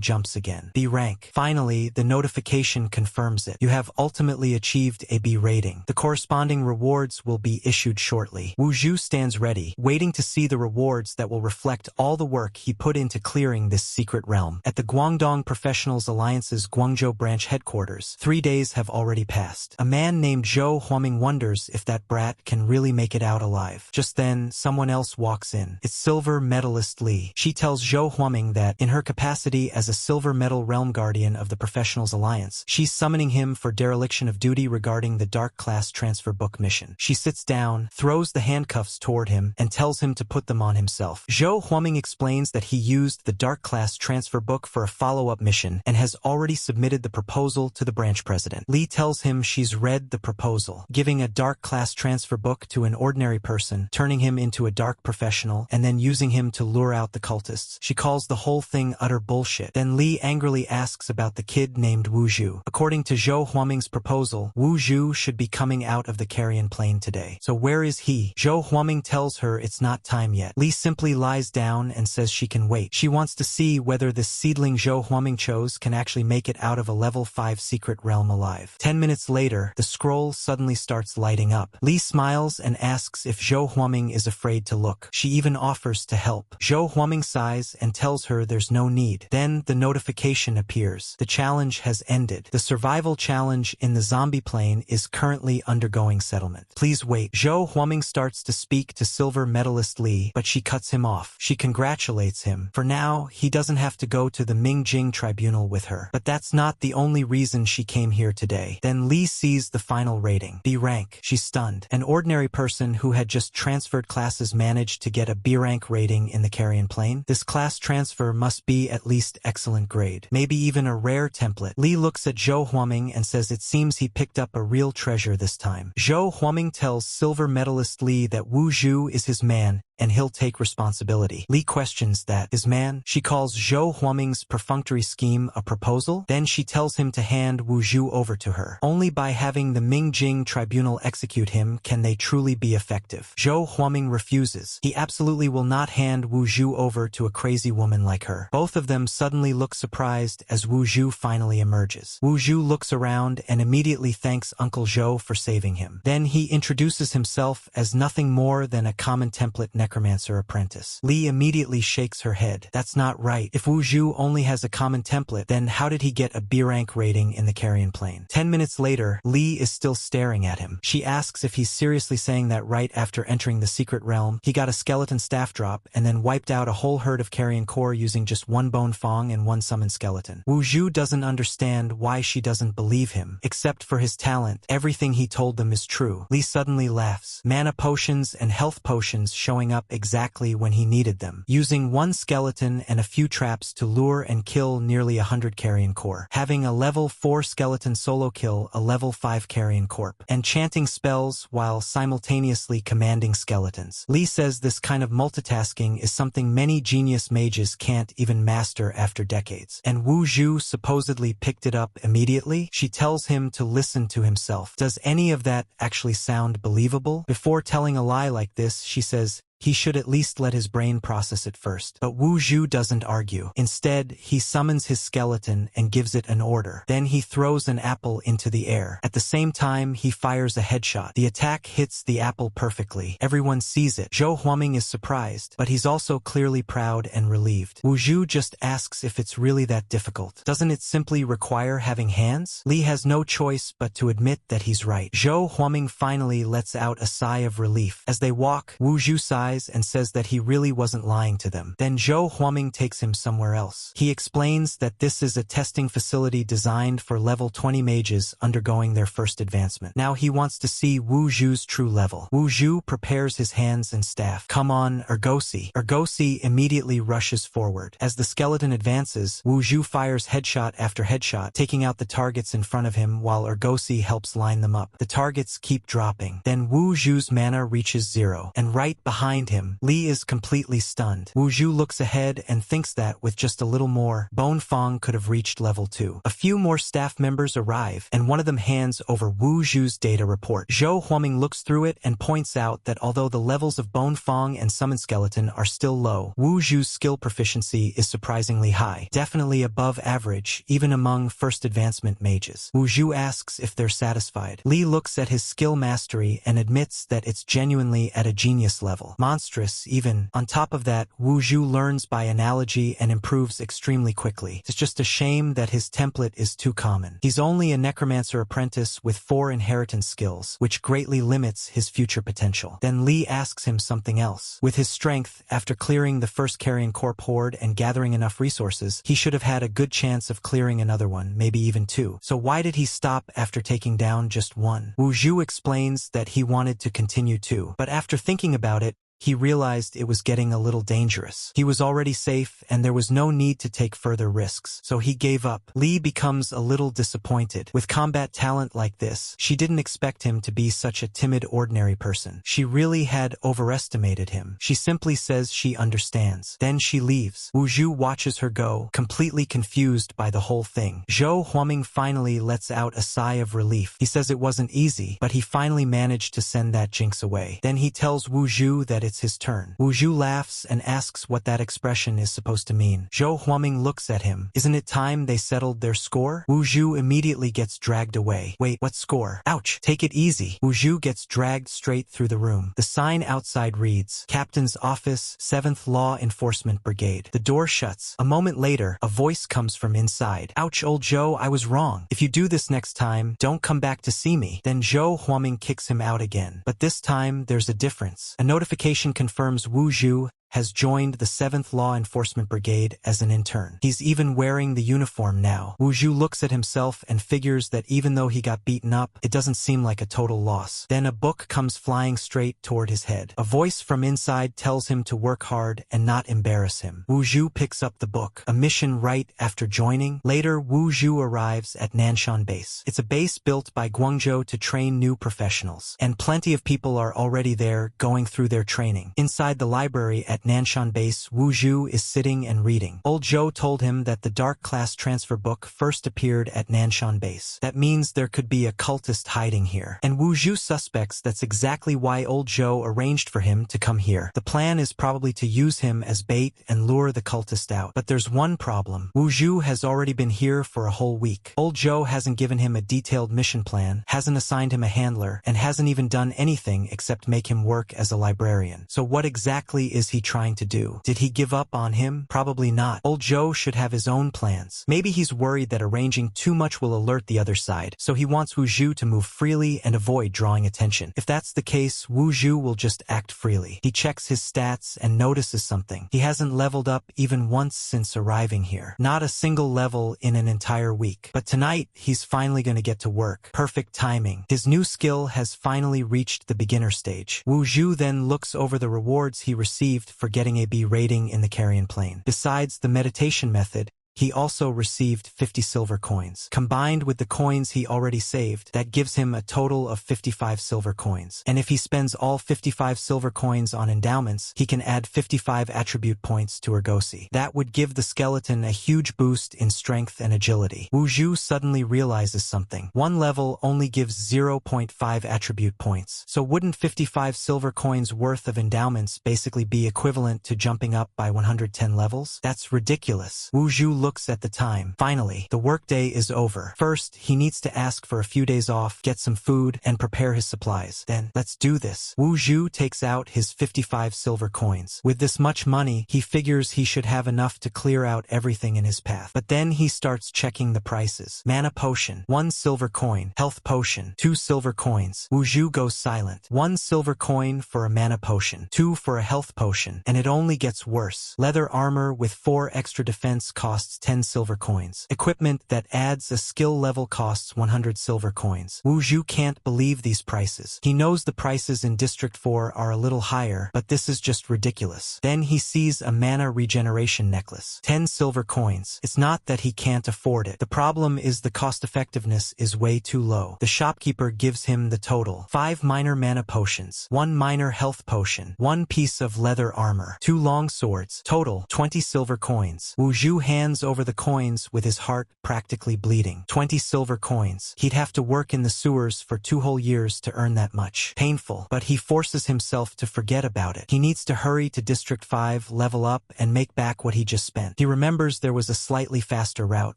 [SPEAKER 1] jumps again. B rank. Finally, the notification confirms it. You have ultimately achieved a B rating. The corresponding rewards will be issued shortly. Wu Zhu stands ready, waiting to see the rewards that will reflect all the work he put into clearing this secret realm. At the Guangdong Professionals Alliance's Guangzhou branch headquarters, 3 days have already passed. A man named Zhou Huaming wonders if that brat can really make it out alive. Just then, someone else walks in. It's silver medalist Li. She tells Zhou Huaming that, in her capacity as a silver medal realm guardian of the Professionals Alliance, she's summoning him for dereliction of duty regarding the Dark Class Transfer Book mission. She sits down, throws the handcuffs toward him, and tells him to put them on himself. Zhou Huaming explains that he used the Dark Class Transfer Book for a follow-up mission and has already submitted the proposal to the branch president. Li tells him she's read the proposal, giving a Dark Class Transfer Book to an ordinary person, turning him into a dark professional, and then using him to lure out the cultists. She calls the whole thing utter bullshit. Then Li angrily asks about the kid named Wu Zhu. According to Zhou Huaming's proposal, Wu Zhu should be coming out of the Carrion plane today. So where is he? Zhou Huaming tells her it's not time yet. Li simply lies down and says she can wait. She wants to see whether this seedling Zhou Huaming chose can actually make it out of a level 5 secret realm alive. 10 minutes later, the scroll suddenly starts lighting up. Li smiles and asks if Zhou Huaming is afraid to look. She even offers to help. Zhou Huaming sighs and tells her there's no need. Then the notification appears. The challenge has ended. The survival challenge in the zombie plane is currently undergoing settlement. Please wait. Zhou Huaming starts to speak to silver medalist Li, but she cuts him off. She congratulates him. For now, he doesn't have to go to the Mingjing tribunal with her. But that's not the only reason she came here today. Then Li sees the final rating. B rank. She's stunned. An ordinary person who had just transferred classes managed to get a B rank rating in the Carrion plane. This class transfer must be at least excellent grade. Maybe even a rare template. Li looks at Zhou Huaming and says it seems he picked up a real treasure this time. Zhou Huaming tells silver medalist Li that Wu Zhu is his man and he'll take responsibility. Li questions that. His man? She calls Zhou Huaming's perfunctory scheme a proposal. Then she tells him to hand Wu Zhu over to her. Only by having the Mingjing tribunal execute him can they truly be effective. Zhou Huaming refuses. He absolutely will not hand Wu Zhu over to a crazy woman like her. Both of them suddenly look surprised as Wu Zhu finally emerges. Wu Zhu looks around and immediately thanks Uncle Zhou for saving him. Then he introduces himself as nothing more than a common template necromancer apprentice. Li immediately shakes her head. That's not right. If Wu Zhu only has a common template, then how did he get a B rank rating in the Carrion plane? 10 minutes later, Li is still staring at him. She asks if he's seriously saying that right after entering the secret realm, he got a skeleton staff drop and then wiped out a whole herd of Carrion core using just 1 bone fong and 1 summoned skeleton. Wu Zhu doesn't understand why she doesn't believe him. Except for his talent, everything he told them is true. Li suddenly laughs. Mana potions and health potions showing up exactly when he needed them. Using 1 skeleton and a few traps to lure and kill nearly 100 Carrion core. Having a level 4 skeleton solo kill a level 5 Carrion corp. And chanting spells while simultaneously commanding skeletons. Li says this kind of multitasking is something many genius mages can't even master after decades. And Wu Zhu supposedly picked it up immediately. She tells him to listen to himself. Does any of that actually sound believable? Before telling a lie like this, she says, he should at least let his brain process it first. But Wu Zhu doesn't argue. Instead, he summons his skeleton and gives it an order. Then he throws an apple into the air. At the same time, he fires a headshot. The attack hits the apple perfectly. Everyone sees it. Zhou Huaming is surprised, but he's also clearly proud and relieved. Wu Zhu just asks if it's really that difficult. Doesn't it simply require having hands? Li has no choice but to admit that he's right. Zhou Huaming finally lets out a sigh of relief. As they walk, Wu Zhu sighs and says that he really wasn't lying to them. Then Zhou Huaming takes him somewhere else. He explains that this is a testing facility designed for level 20 mages undergoing their first advancement. Now he wants to see Wu Zhu's true level. Wu Zhu prepares his hands and staff. Come on, Ergosi. Ergosi immediately rushes forward. As the skeleton advances, Wu Zhu fires headshot after headshot, taking out the targets in front of him while Ergosi helps line them up. The targets keep dropping. Then Wu Zhu's mana reaches 0, and right behind him, Li is completely stunned. Wu Zhu looks ahead and thinks that with just a little more, Bone Fong could have reached level 2. A few more staff members arrive, and one of them hands over Wu Zhu's data report. Zhou Huaming looks through it and points out that although the levels of Bone Fong and Summon Skeleton are still low, Wu Zhu's skill proficiency is surprisingly high, definitely above average, even among first advancement mages. Wu Zhu asks if they're satisfied. Li looks at his skill mastery and admits that it's genuinely at a genius level. Monstrous, even. On top of that, Wu Zhu learns by analogy and improves extremely quickly. It's just a shame that his template is too common. He's only a necromancer apprentice with 4 inheritance skills, which greatly limits his future potential. Then Li asks him something else. With his strength, after clearing the first Carrion Corp horde and gathering enough resources, he should have had a good chance of clearing another one, maybe even 2. So why did he stop after taking down just 1? Wu Zhu explains that he wanted to continue too, but after thinking about it, he realized it was getting a little dangerous. He was already safe, and there was no need to take further risks, so he gave up. Li becomes a little disappointed. With combat talent like this, she didn't expect him to be such a timid, ordinary person. She really had overestimated him. She simply says she understands. Then she leaves. Wu Zhu watches her go, completely confused by the whole thing. Zhou Huaming finally lets out a sigh of relief. He says it wasn't easy, but he finally managed to send that jinx away. Then he tells Wu Zhu that it's his turn. Wu Zhu laughs and asks what that expression is supposed to mean. Zhou Huaming looks at him. Isn't it time they settled their score? Wu Zhu immediately gets dragged away. Wait, what score? Ouch! Take it easy. Wu Zhu gets dragged straight through the room. The sign outside reads, Captain's Office, 7th Law Enforcement Brigade. The door shuts. A moment later, a voice comes from inside. Ouch, old Zhou, I was wrong. If you do this next time, don't come back to see me. Then Zhou Huaming kicks him out again. But this time, there's a difference. A notification confirms Wu Zhu has joined the 7th Law Enforcement Brigade as an intern. He's even wearing the uniform now. Wu Zhu looks at himself and figures that even though he got beaten up, it doesn't seem like a total loss. Then a book comes flying straight toward his head. A voice from inside tells him to work hard and not embarrass him. Wu Zhu picks up the book. A mission right after joining. Later, Wu Zhu arrives at Nanshan Base. It's a base built by Guangzhou to train new professionals, and plenty of people are already there going through their training. Inside the library at Nanshan Base, Wu Zhu is sitting and reading. Old Zhou told him that the Dark Class Transfer book first appeared at Nanshan Base. That means there could be a cultist hiding here. And Wu Zhu suspects that's exactly why Old Zhou arranged for him to come here. The plan is probably to use him as bait and lure the cultist out. But there's one problem. Wu Zhu has already been here for a whole week. Old Zhou hasn't given him a detailed mission plan, hasn't assigned him a handler, and hasn't even done anything except make him work as a librarian. So what exactly is he trying to do? Did he give up on him? Probably not. Old Zhou should have his own plans. Maybe he's worried that arranging too much will alert the other side, so he wants Wu Zhu to move freely and avoid drawing attention. If that's the case, Wu Zhu will just act freely. He checks his stats and notices something. He hasn't leveled up even once since arriving here. Not a single level in an entire week. But tonight, he's finally going to get to work. Perfect timing. His new skill has finally reached the beginner stage. Wu Zhu then looks over the rewards he received for getting a B rating in the Carrion plane. Besides the meditation method, He also received 50 silver coins. Combined with the coins he already saved, that gives him a total of 55 silver coins. And if he spends all 55 silver coins on endowments, he can add 55 attribute points to Ergosi. That would give the skeleton a huge boost in strength and agility. Wu Zhu suddenly realizes something. One level only gives 0.5 attribute points. So wouldn't 55 silver coins worth of endowments basically be equivalent to jumping up by 110 levels? That's ridiculous. Wu Zhu looks at the time. Finally, the workday is over. First, he needs to ask for a few days off, get some food, and prepare his supplies. Then, let's do this. Wu Zhu takes out his 55 silver coins. With this much money, he figures he should have enough to clear out everything in his path. But then he starts checking the prices. Mana potion, 1 silver coin. Health potion, 2 silver coins. Wu Zhu goes silent. 1 silver coin for a mana potion, 2 for a health potion, and it only gets worse. Leather armor with 4 extra defense costs 10 silver coins. Equipment that adds a skill level costs 100 silver coins. Wu Zhu can't believe these prices. He knows the prices in District 4 are a little higher, but this is just ridiculous. Then he sees a mana regeneration necklace. 10 silver coins. It's not that he can't afford it. The problem is the cost effectiveness is way too low. The shopkeeper gives him the total. 5 minor mana potions, 1 minor health potion, 1 piece of leather armor, 2 long swords, total 20 silver coins. Wu Zhu hands over the coins with his heart practically bleeding. 20 silver coins. He'd have to work in the sewers for 2 whole years to earn that much. Painful, but he forces himself to forget about it. He needs to hurry to District 5, level up, and make back what he just spent. He remembers there was a slightly faster route,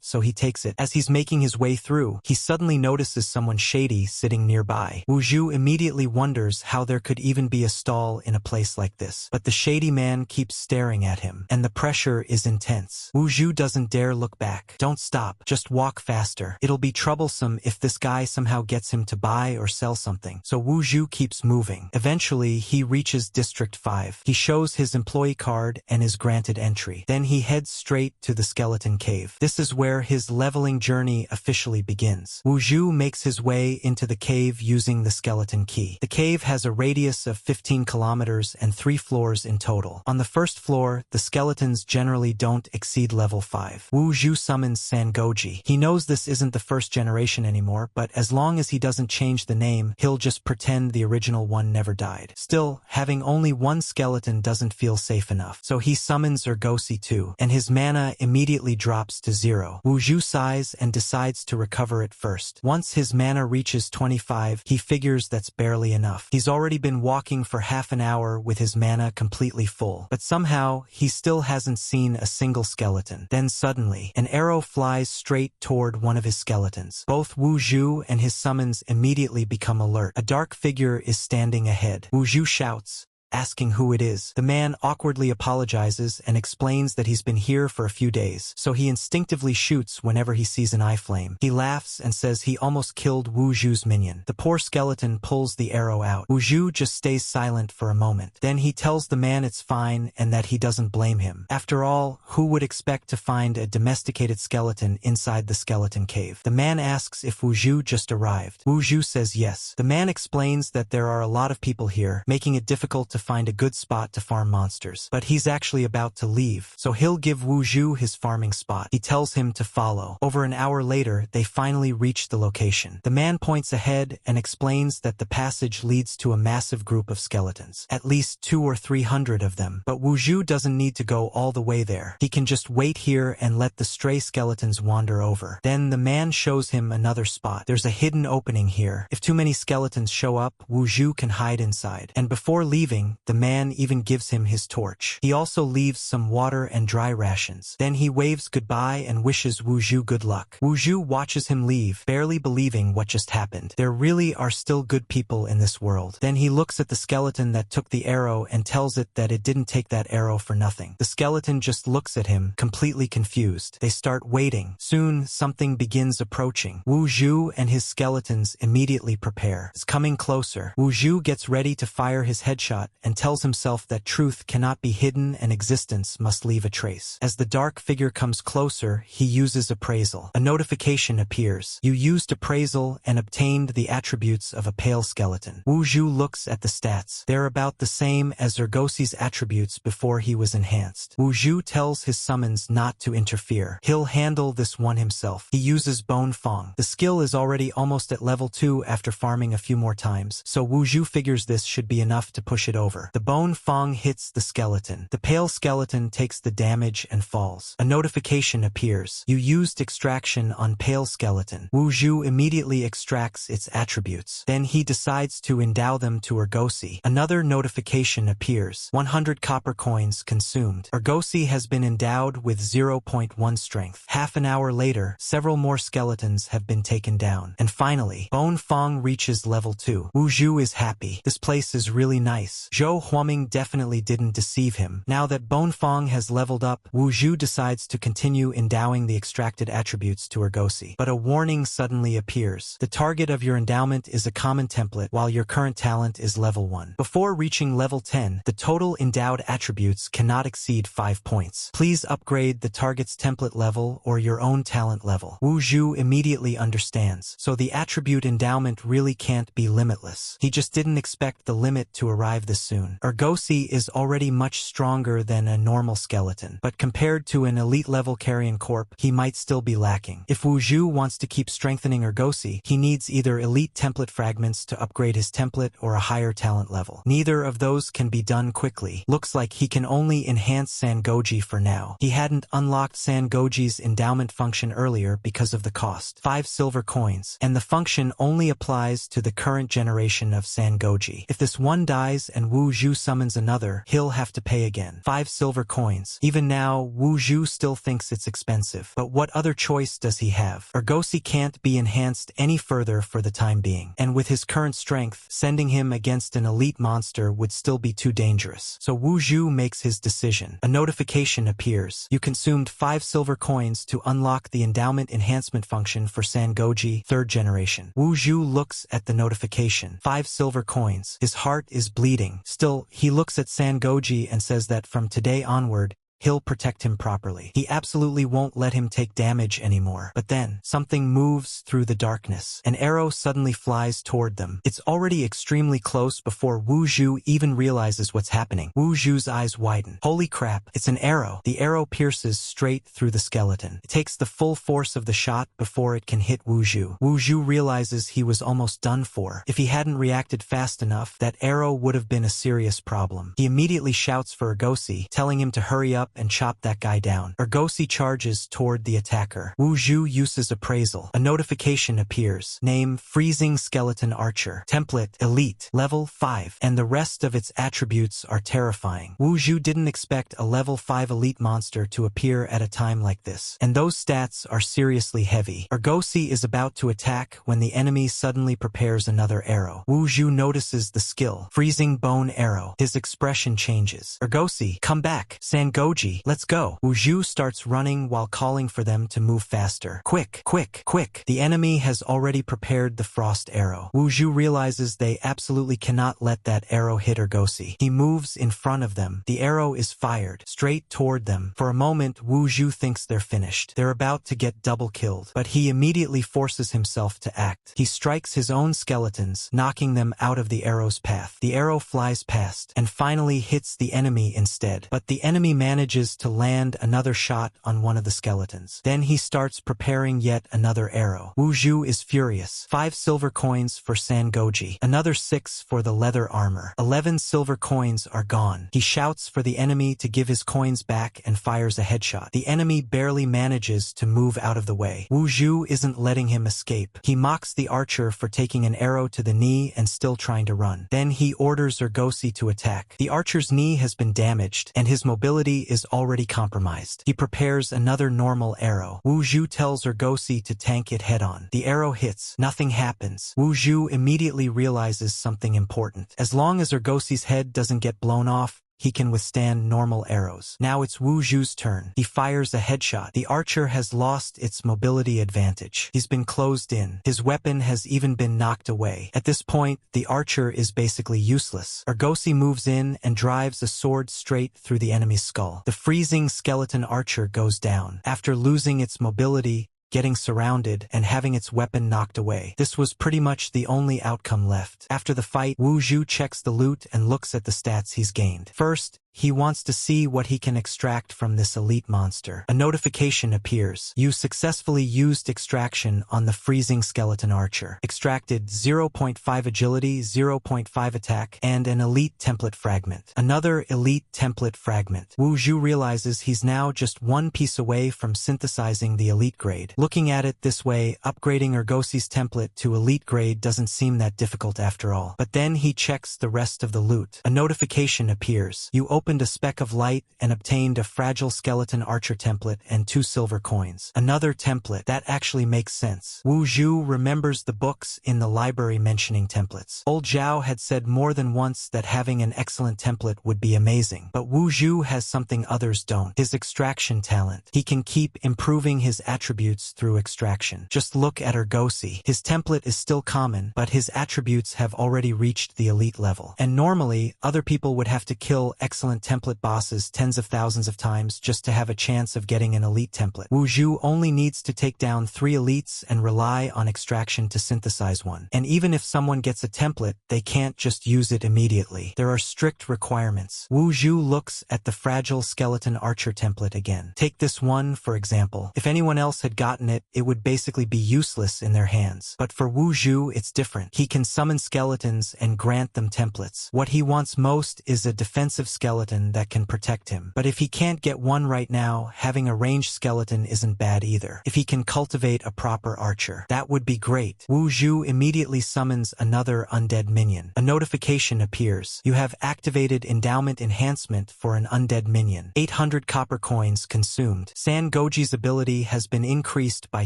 [SPEAKER 1] so he takes it. As he's making his way through, he suddenly notices someone shady sitting nearby. Wu Zhu immediately wonders how there could even be a stall in a place like this. But the shady man keeps staring at him, and the pressure is intense. Wu Zhu doesn't dare look back. Don't stop, just walk faster. It'll be troublesome if this guy somehow gets him to buy or sell something. So Wu Zhu keeps moving. Eventually, he reaches District 5. He shows his employee card and is granted entry. Then he heads straight to the skeleton cave. This is where his leveling journey officially begins. Wu Zhu makes his way into the cave using the skeleton key. The cave has a radius of 15 kilometers and 3 floors in total. On the first floor, the skeletons generally don't exceed level 5. Wu Zhu summons Sangoji. He knows this isn't the first generation anymore, but as long as he doesn't change the name, he'll just pretend the original one never died. Still, having only 1 skeleton doesn't feel safe enough, so he summons Ergosi too, and his mana immediately drops to 0. Wu Zhu sighs and decides to recover it first. Once his mana reaches 25, he figures that's barely enough. He's already been walking for half an hour with his mana completely full, but somehow he still hasn't seen a single skeleton. Then suddenly, an arrow flies straight toward one of his skeletons. Both Wu Zhu and his summons immediately become alert. A dark figure is standing ahead. Wu Zhu shouts, asking who it is. The man awkwardly apologizes and explains that he's been here for a few days, so he instinctively shoots whenever he sees an eye flame. He laughs and says he almost killed Wu Zhu's minion. The poor skeleton pulls the arrow out. Wu Zhu just stays silent for a moment. Then he tells the man it's fine and that he doesn't blame him. After all, who would expect to find a domesticated skeleton inside the skeleton cave? The man asks if Wu Zhu just arrived. Wu Zhu says yes. The man explains that there are a lot of people here, making it difficult to find a good spot to farm monsters. But he's actually about to leave, so he'll give Wu Zhu his farming spot. He tells him to follow. Over an hour later, they finally reach the location. The man points ahead and explains that the passage leads to a massive group of skeletons. At least 200 or 300 of them. But Wu Zhu doesn't need to go all the way there. He can just wait here and let the stray skeletons wander over. Then the man shows him another spot. There's a hidden opening here. If too many skeletons show up, Wu Zhu can hide inside. And before leaving, the man even gives him his torch. He also leaves some water and dry rations. Then he waves goodbye and wishes Wu Zhu good luck. Wu Zhu watches him leave, barely believing what just happened. There really are still good people in this world. Then he looks at the skeleton that took the arrow and tells it that it didn't take that arrow for nothing. The skeleton just looks at him, completely confused. They start waiting. Soon, something begins approaching. Wu Zhu and his skeletons immediately prepare. It's coming closer. Wu Zhu gets ready to fire his headshot and tells himself that truth cannot be hidden and existence must leave a trace. As the dark figure comes closer, he uses appraisal. A notification appears. You used appraisal and obtained the attributes of a pale skeleton. Wu Zhu looks at the stats. They're about the same as Ergosi's attributes before he was enhanced. Wu Zhu tells his summons not to interfere. He'll handle this one himself. He uses Bone Fong. The skill is already almost at level 2 after farming a few more times, so Wu Zhu figures this should be enough to push it over. The Bone Fong hits the skeleton. The pale skeleton takes the damage and falls. A notification appears. You used extraction on pale skeleton. Wu Zhu immediately extracts its attributes. Then he decides to endow them to Ergosi. Another notification appears. 100 copper coins consumed. Ergosi has been endowed with 0.1 strength. Half an hour later, several more skeletons have been taken down. And finally, Bone Fong reaches level 2. Wu Zhu is happy. This place is really nice. Zhou Huaming definitely didn't deceive him. Now that Bone Fong has leveled up, Wu Zhu decides to continue endowing the extracted attributes to Ergosi. But a warning suddenly appears. The target of your endowment is a common template, while your current talent is level 1. Before reaching level 10, the total endowed attributes cannot exceed 5 points. Please upgrade the target's template level or your own talent level. Wu Zhu immediately understands, so the attribute endowment really can't be limitless. He just didn't expect the limit to arrive this soon. Ergosi is already much stronger than a normal skeleton, but compared to an elite level Carrion Corp, he might still be lacking. If Wu Zhu wants to keep strengthening Ergosi, he needs either elite template fragments to upgrade his template or a higher talent level. Neither of those can be done quickly. Looks like he can only enhance Sangoji for now. He hadn't unlocked Sangoji's endowment function earlier because of the cost. 5 silver coins, and the function only applies to the current generation of Sangoji. If this one dies and Wu Zhu summons another, he'll have to pay again. 5 silver coins. Even now, Wu Zhu still thinks it's expensive. But what other choice does he have? Ergosi can't be enhanced any further for the time being. And with his current strength, sending him against an elite monster would still be too dangerous. So Wu Zhu makes his decision. A notification appears. You consumed 5 silver coins to unlock the endowment enhancement function for Sangoji 3rd generation. Wu Zhu looks at the notification. 5 silver coins. His heart is bleeding. Still, he looks at Sangoji and says that from today onward, he'll protect him properly. He absolutely won't let him take damage anymore. But then, something moves through the darkness. An arrow suddenly flies toward them. It's already extremely close before Wu Zhu even realizes what's happening. Wu Zhu's eyes widen. Holy crap, it's an arrow. The arrow pierces straight through the skeleton. It takes the full force of the shot before it can hit Wu Zhu. Wu Zhu realizes he was almost done for. If he hadn't reacted fast enough, that arrow would have been a serious problem. He immediately shouts for Ergosi, telling him to hurry up and chop that guy down. Ergosi charges toward the attacker. Wu Zhu uses appraisal. A notification appears. Name, Freezing Skeleton Archer. Template, Elite, level 5. And the rest of its attributes are terrifying. Wu Zhu didn't expect a level 5 elite monster to appear at a time like this. And those stats are seriously heavy. Ergosi is about to attack when the enemy suddenly prepares another arrow. Wu Zhu notices the skill. Freezing Bone Arrow. His expression changes. Ergosi, come back. Sangoji, let's go. Wu Zhu starts running while calling for them to move faster. Quick, quick, quick. The enemy has already prepared the frost arrow. Wu Zhu realizes they absolutely cannot let that arrow hit Ergosi. He moves in front of them. The arrow is fired straight toward them. For a moment, Wu Zhu thinks they're finished. They're about to get double killed. But he immediately forces himself to act. He strikes his own skeletons, knocking them out of the arrow's path. The arrow flies past and finally hits the enemy instead. But the enemy manages to land another shot on one of the skeletons. Then he starts preparing yet another arrow. Wu Zhu is furious. 5 silver coins for Sangoji. Another 6 for the leather armor. 11 silver coins are gone. He shouts for the enemy to give his coins back and fires a headshot. The enemy barely manages to move out of the way. Wu Zhu isn't letting him escape. He mocks the archer for taking an arrow to the knee and still trying to run. Then he orders Ergosi to attack. The archer's knee has been damaged and his mobility is already compromised. He prepares another normal arrow. Wu Zhu tells Ergosi to tank it head-on. The arrow hits. Nothing happens. Wu Zhu immediately realizes something important. As long as Ergosi's head doesn't get blown off, he can withstand normal arrows. Now it's Wu Zhu's turn. He fires a headshot. The archer has lost its mobility advantage. He's been closed in. His weapon has even been knocked away. At this point, the archer is basically useless. Argosy moves in and drives a sword straight through the enemy's skull. The freezing skeleton archer goes down. After losing its mobility, getting surrounded, and having its weapon knocked away. This was pretty much the only outcome left. After the fight, Wu Zhu checks the loot and looks at the stats he's gained. First, he wants to see what he can extract from this elite monster. A notification appears. You successfully used extraction on the freezing skeleton archer. Extracted 0.5 agility, 0.5 attack, and an elite template fragment. Another elite template fragment. Wu Zhu realizes he's now just one piece away from synthesizing the elite grade. Looking at it this way, upgrading Argosy's template to elite grade doesn't seem that difficult after all. But then he checks the rest of the loot. A notification appears. You opened a speck of light and obtained a fragile skeleton archer template and 2 silver coins. Another template. That actually makes sense. Wu Zhu remembers the books in the library mentioning templates. Old Zhao had said more than once that having an excellent template would be amazing. But Wu Zhu has something others don't. His extraction talent. He can keep improving his attributes through extraction. Just look at Argosy. His template is still common, but his attributes have already reached the elite level. And normally, other people would have to kill excellent template bosses tens of thousands of times just to have a chance of getting an elite template. Wu Zhu only needs to take down 3 elites and rely on extraction to synthesize one. And even if someone gets a template, they can't just use it immediately. There are strict requirements. Wu Zhu looks at the fragile skeleton archer template again. Take this one, for example. If anyone else had gotten it, it would basically be useless in their hands. But for Wu Zhu, it's different. He can summon skeletons and grant them templates. What he wants most is a defensive skeleton that can protect him. But if he can't get one right now, having a ranged skeleton isn't bad either. If he can cultivate a proper archer, that would be great. Wu Zhu immediately summons another undead minion. A notification appears. You have activated endowment enhancement for an undead minion. 800 copper coins consumed. San Goji's ability has been increased by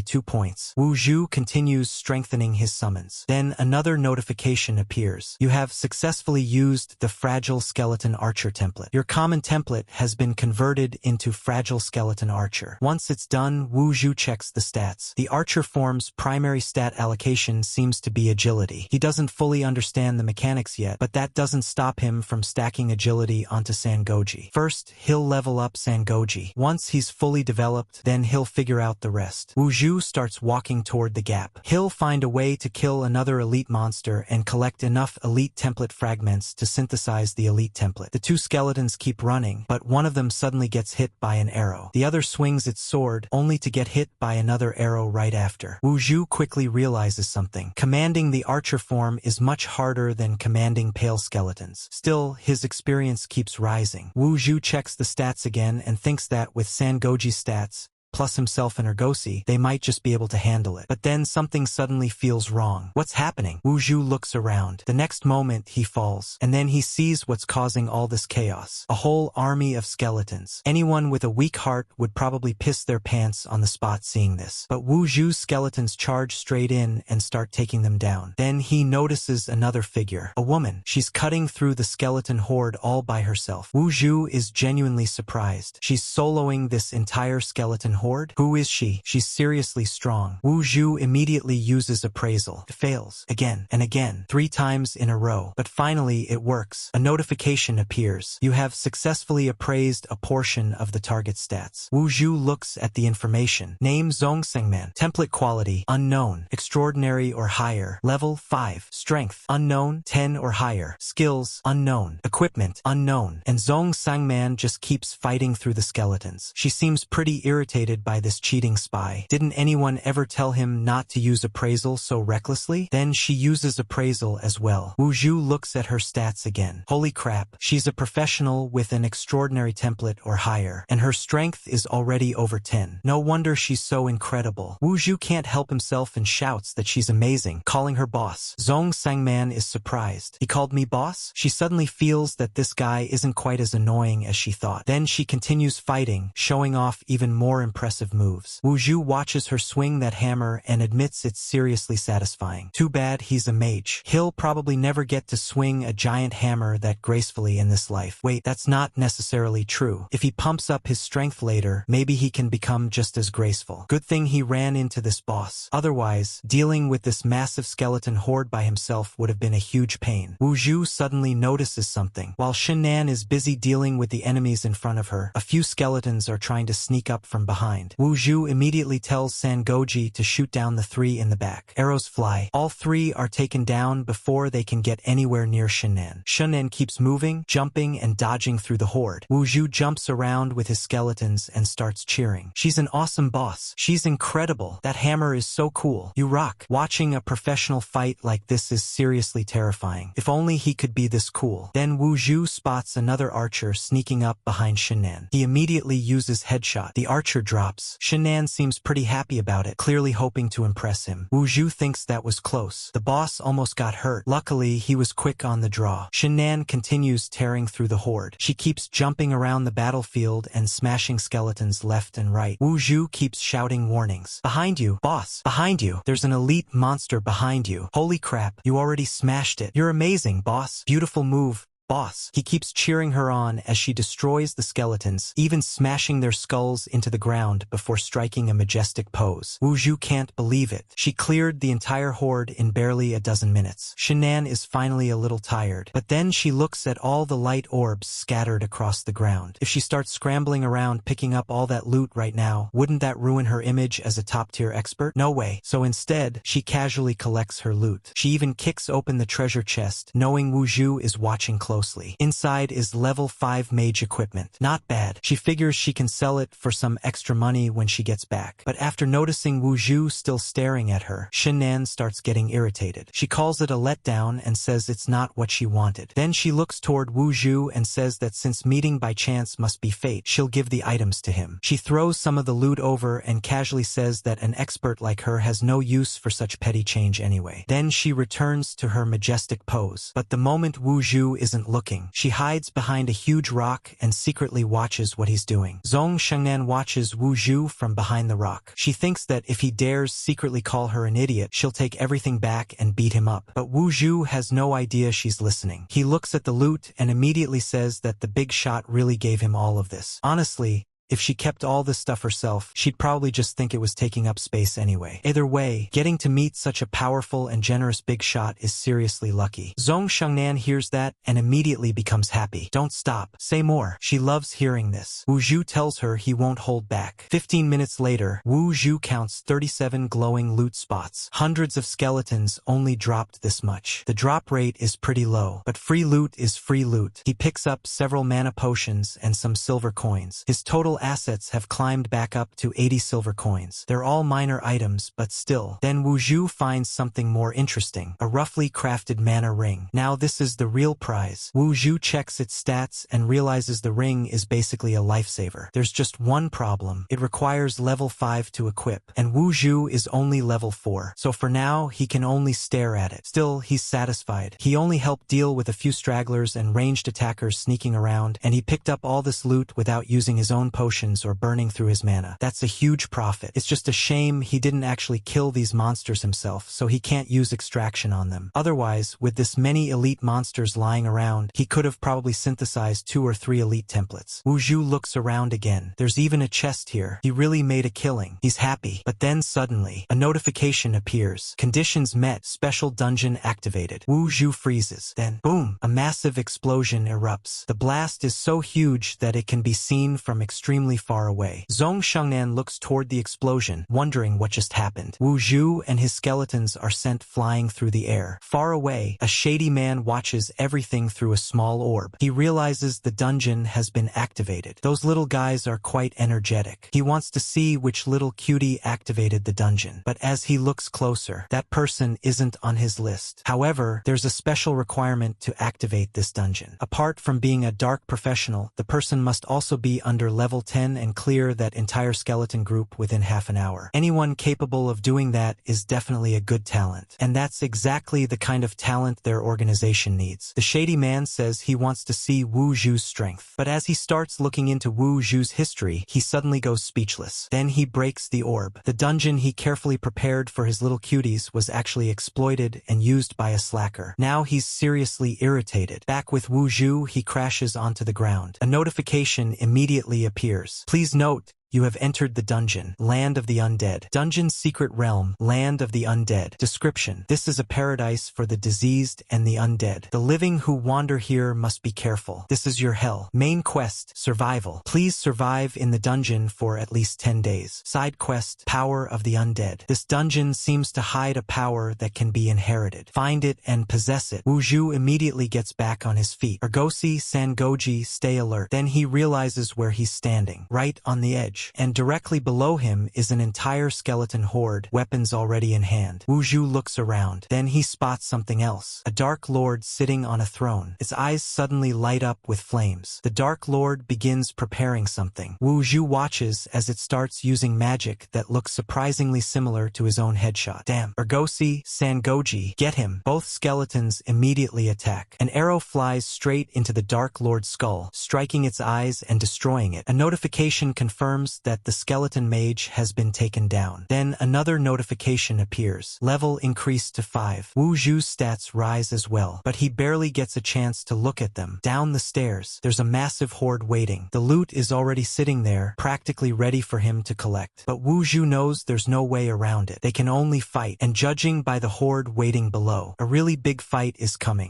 [SPEAKER 1] 2 points. Wu Zhu continues strengthening his summons. Then another notification appears. You have successfully used the fragile skeleton archer template. Your common template has been converted into fragile skeleton archer. Once it's done, Wu Zhu checks the stats. The archer form's primary stat allocation seems to be agility. He doesn't fully understand the mechanics yet, but that doesn't stop him from stacking agility onto Sangoji. First, he'll level up Sangoji. Once he's fully developed, then he'll figure out the rest. Wu Zhu starts walking toward the gap. He'll find a way to kill another elite monster and collect enough elite template fragments to synthesize the elite template. The 2 skeletons keep running, but one of them suddenly gets hit by an arrow. The other swings its sword, only to get hit by another arrow right after. Wu Zhu quickly realizes something. Commanding the archer form is much harder than commanding pale skeletons. Still, his experience keeps rising. Wu Zhu checks the stats again and thinks that with Sangoji's stats, plus himself and Argosy, they might just be able to handle it. But then something suddenly feels wrong. What's happening? Wu Zhu looks around. The next moment, he falls. And then he sees what's causing all this chaos. A whole army of skeletons. Anyone with a weak heart would probably piss their pants on the spot seeing this. But Wu Zhu's skeletons charge straight in and start taking them down. Then he notices another figure. A woman. She's cutting through the skeleton horde all by herself. Wu Zhu is genuinely surprised. She's soloing this entire skeleton horde? Who is she? She's seriously strong. Wu Zhu immediately uses appraisal. It fails. Again and again. 3 times in a row. But finally it works. A notification appears. You have successfully appraised a portion of the target stats. Wu Zhu looks at the information. Name Zhongsengman. Template quality unknown. Extraordinary or higher. Level 5. Strength unknown. 10 or higher. Skills unknown. Equipment unknown. And Zhongsengman just keeps fighting through the skeletons. She seems pretty irritated by this cheating spy. Didn't anyone ever tell him not to use appraisal so recklessly? Then she uses appraisal as well. Wu Zhu looks at her stats again. Holy crap, she's a professional with an extraordinary template or higher, and her strength is already over 10. No wonder she's so incredible. Wu Zhu can't help himself and shouts that she's amazing, calling her boss. Zhongsengman is surprised. He called me boss? She suddenly feels that this guy isn't quite as annoying as she thought. Then she continues fighting, showing off even more impressive impressive moves. Wu Zhu watches her swing that hammer and admits it's seriously satisfying. Too bad he's a mage. He'll probably never get to swing a giant hammer that gracefully in this life. Wait, that's not necessarily true. If he pumps up his strength later, maybe he can become just as graceful. Good thing he ran into this boss. Otherwise, dealing with this massive skeleton horde by himself would have been a huge pain. Wu Zhu suddenly notices something. While Shinnan is busy dealing with the enemies in front of her, a few skeletons are trying to sneak up from behind. Wu Zhu immediately tells Sangoji to shoot down the 3 in the back. Arrows fly. All 3 are taken down before they can get anywhere near Shinnan. Shinnan keeps moving, jumping, and dodging through the horde. Wu Zhu jumps around with his skeletons and starts cheering. She's an awesome boss. She's incredible. That hammer is so cool. You rock. Watching a professional fight like this is seriously terrifying. If only he could be this cool. Then Wu Zhu spots another archer sneaking up behind Shinnan. He immediately uses headshot. The archer drops. Shinnan seems pretty happy about it, clearly hoping to impress him. Wu Zhu thinks that was close. The boss almost got hurt. Luckily, he was quick on the draw. Shinnan continues tearing through the horde. She keeps jumping around the battlefield and smashing skeletons left and right. Wu Zhu keeps shouting warnings. Behind you, boss. Behind you. There's an elite monster behind you. Holy crap, you already smashed it. You're amazing, boss. Beautiful move, boss. He keeps cheering her on as she destroys the skeletons, even smashing their skulls into the ground before striking a majestic pose. Wu Zhu can't believe it. She cleared the entire horde in barely a dozen minutes. Shinnan is finally a little tired, but then she looks at all the light orbs scattered across the ground. If she starts scrambling around picking up all that loot right now, wouldn't that ruin her image as a top-tier expert? No way. So instead, she casually collects her loot. She even kicks open the treasure chest, knowing Wu Zhu is watching closely. Inside is level 5 mage equipment. Not bad. She figures she can sell it for some extra money when she gets back. But after noticing Wu Zhu still staring at her, Shinnan starts getting irritated. She calls it a letdown and says it's not what she wanted. Then she looks toward Wu Zhu and says that since meeting by chance must be fate, she'll give the items to him. She throws some of the loot over and casually says that an expert like her has no use for such petty change anyway. Then she returns to her majestic pose. But the moment Wu Zhu isn't looking, she hides behind a huge rock and secretly watches what he's doing. Zhong Shengnan watches Wu Zhu from behind the rock. She thinks that if he dares secretly call her an idiot, she'll take everything back and beat him up. But Wu Zhu has no idea she's listening. He looks at the loot and immediately says that the big shot really gave him all of this. Honestly, if she kept all this stuff herself, she'd probably just think it was taking up space anyway. Either way, getting to meet such a powerful and generous big shot is seriously lucky. Zhong Shengnan hears that and immediately becomes happy. Don't stop. Say more. She loves hearing this. Wu Zhu tells her he won't hold back. 15 minutes later, Wu Zhu counts 37 glowing loot spots. Hundreds of skeletons only dropped this much. The drop rate is pretty low, but free loot is free loot. He picks up several mana potions and some silver coins. His total assets have climbed back up to 80 silver coins. They're all minor items, but still. Then Wu Zhu finds something more interesting, a roughly crafted mana ring. Now this is the real prize. Wu Zhu checks its stats and realizes the ring is basically a lifesaver. There's just one problem. It requires level 5 to equip, and Wu Zhu is only level 4. So for now, he can only stare at it. Still, he's satisfied. He only helped deal with a few stragglers and ranged attackers sneaking around, and he picked up all this loot without using his own potions or burning through his mana. That's a huge profit. It's just a shame he didn't actually kill these monsters himself, so he can't use extraction on them. Otherwise, with this many elite monsters lying around, he could have probably synthesized 2 or 3 elite templates. Wu Zhu looks around again. There's even a chest here. He really made a killing. He's happy. But then suddenly, a notification appears. Conditions met. Special dungeon activated. Wu Zhu freezes. Then, boom! A massive explosion erupts. The blast is so huge that it can be seen from extremely far away. Zhong Shengnan looks toward the explosion, wondering what just happened. Wu Zhu and his skeletons are sent flying through the air. Far away, a shady man watches everything through a small orb. He realizes the dungeon has been activated. Those little guys are quite energetic. He wants to see which little cutie activated the dungeon. But as he looks closer, that person isn't on his list. However, there's a special requirement to activate this dungeon. Apart from being a dark professional, the person must also be under level level 10 and clear that entire skeleton group within half an hour. Anyone capable of doing that is definitely a good talent. And that's exactly the kind of talent their organization needs. The shady man says he wants to see Wu Zhu's strength. But as he starts looking into Wu Zhu's history, he suddenly goes speechless. Then he breaks the orb. The dungeon he carefully prepared for his little cuties was actually exploited and used by a slacker. Now he's seriously irritated. Back with Wu Zhu, he crashes onto the ground. A notification immediately appears. Please note, you have entered the dungeon, Land of the Undead. Dungeon's secret realm, Land of the Undead. Description: this is a paradise for the diseased and the undead. The living who wander here must be careful. This is your hell. Main quest, survival. Please survive in the dungeon for at least 10 days. Side quest, Power of the Undead. This dungeon seems to hide a power that can be inherited. Find it and possess it. Wu Zhu immediately gets back on his feet. Ergosi, Sangoji, stay alert. Then he realizes where he's standing, right on the edge. And directly below him is an entire skeleton horde, weapons already in hand. Wu Zhu looks around. Then he spots something else. A Dark Lord sitting on a throne. Its eyes suddenly light up with flames. The Dark Lord begins preparing something. Wu Zhu watches as it starts using magic that looks surprisingly similar to his own headshot. Damn. Ergosi, Sangoji, get him. Both skeletons immediately attack. An arrow flies straight into the Dark Lord's skull, striking its eyes and destroying it. A notification confirms that the skeleton mage has been taken down. Then another notification appears. Level increased to 5. Wu Zhu's stats rise as well, but he barely gets a chance to look at them. Down the stairs, there's a massive horde waiting. The loot is already sitting there, practically ready for him to collect. But Wu Zhu knows there's no way around it. They can only fight, and judging by the horde waiting below, a really big fight is coming.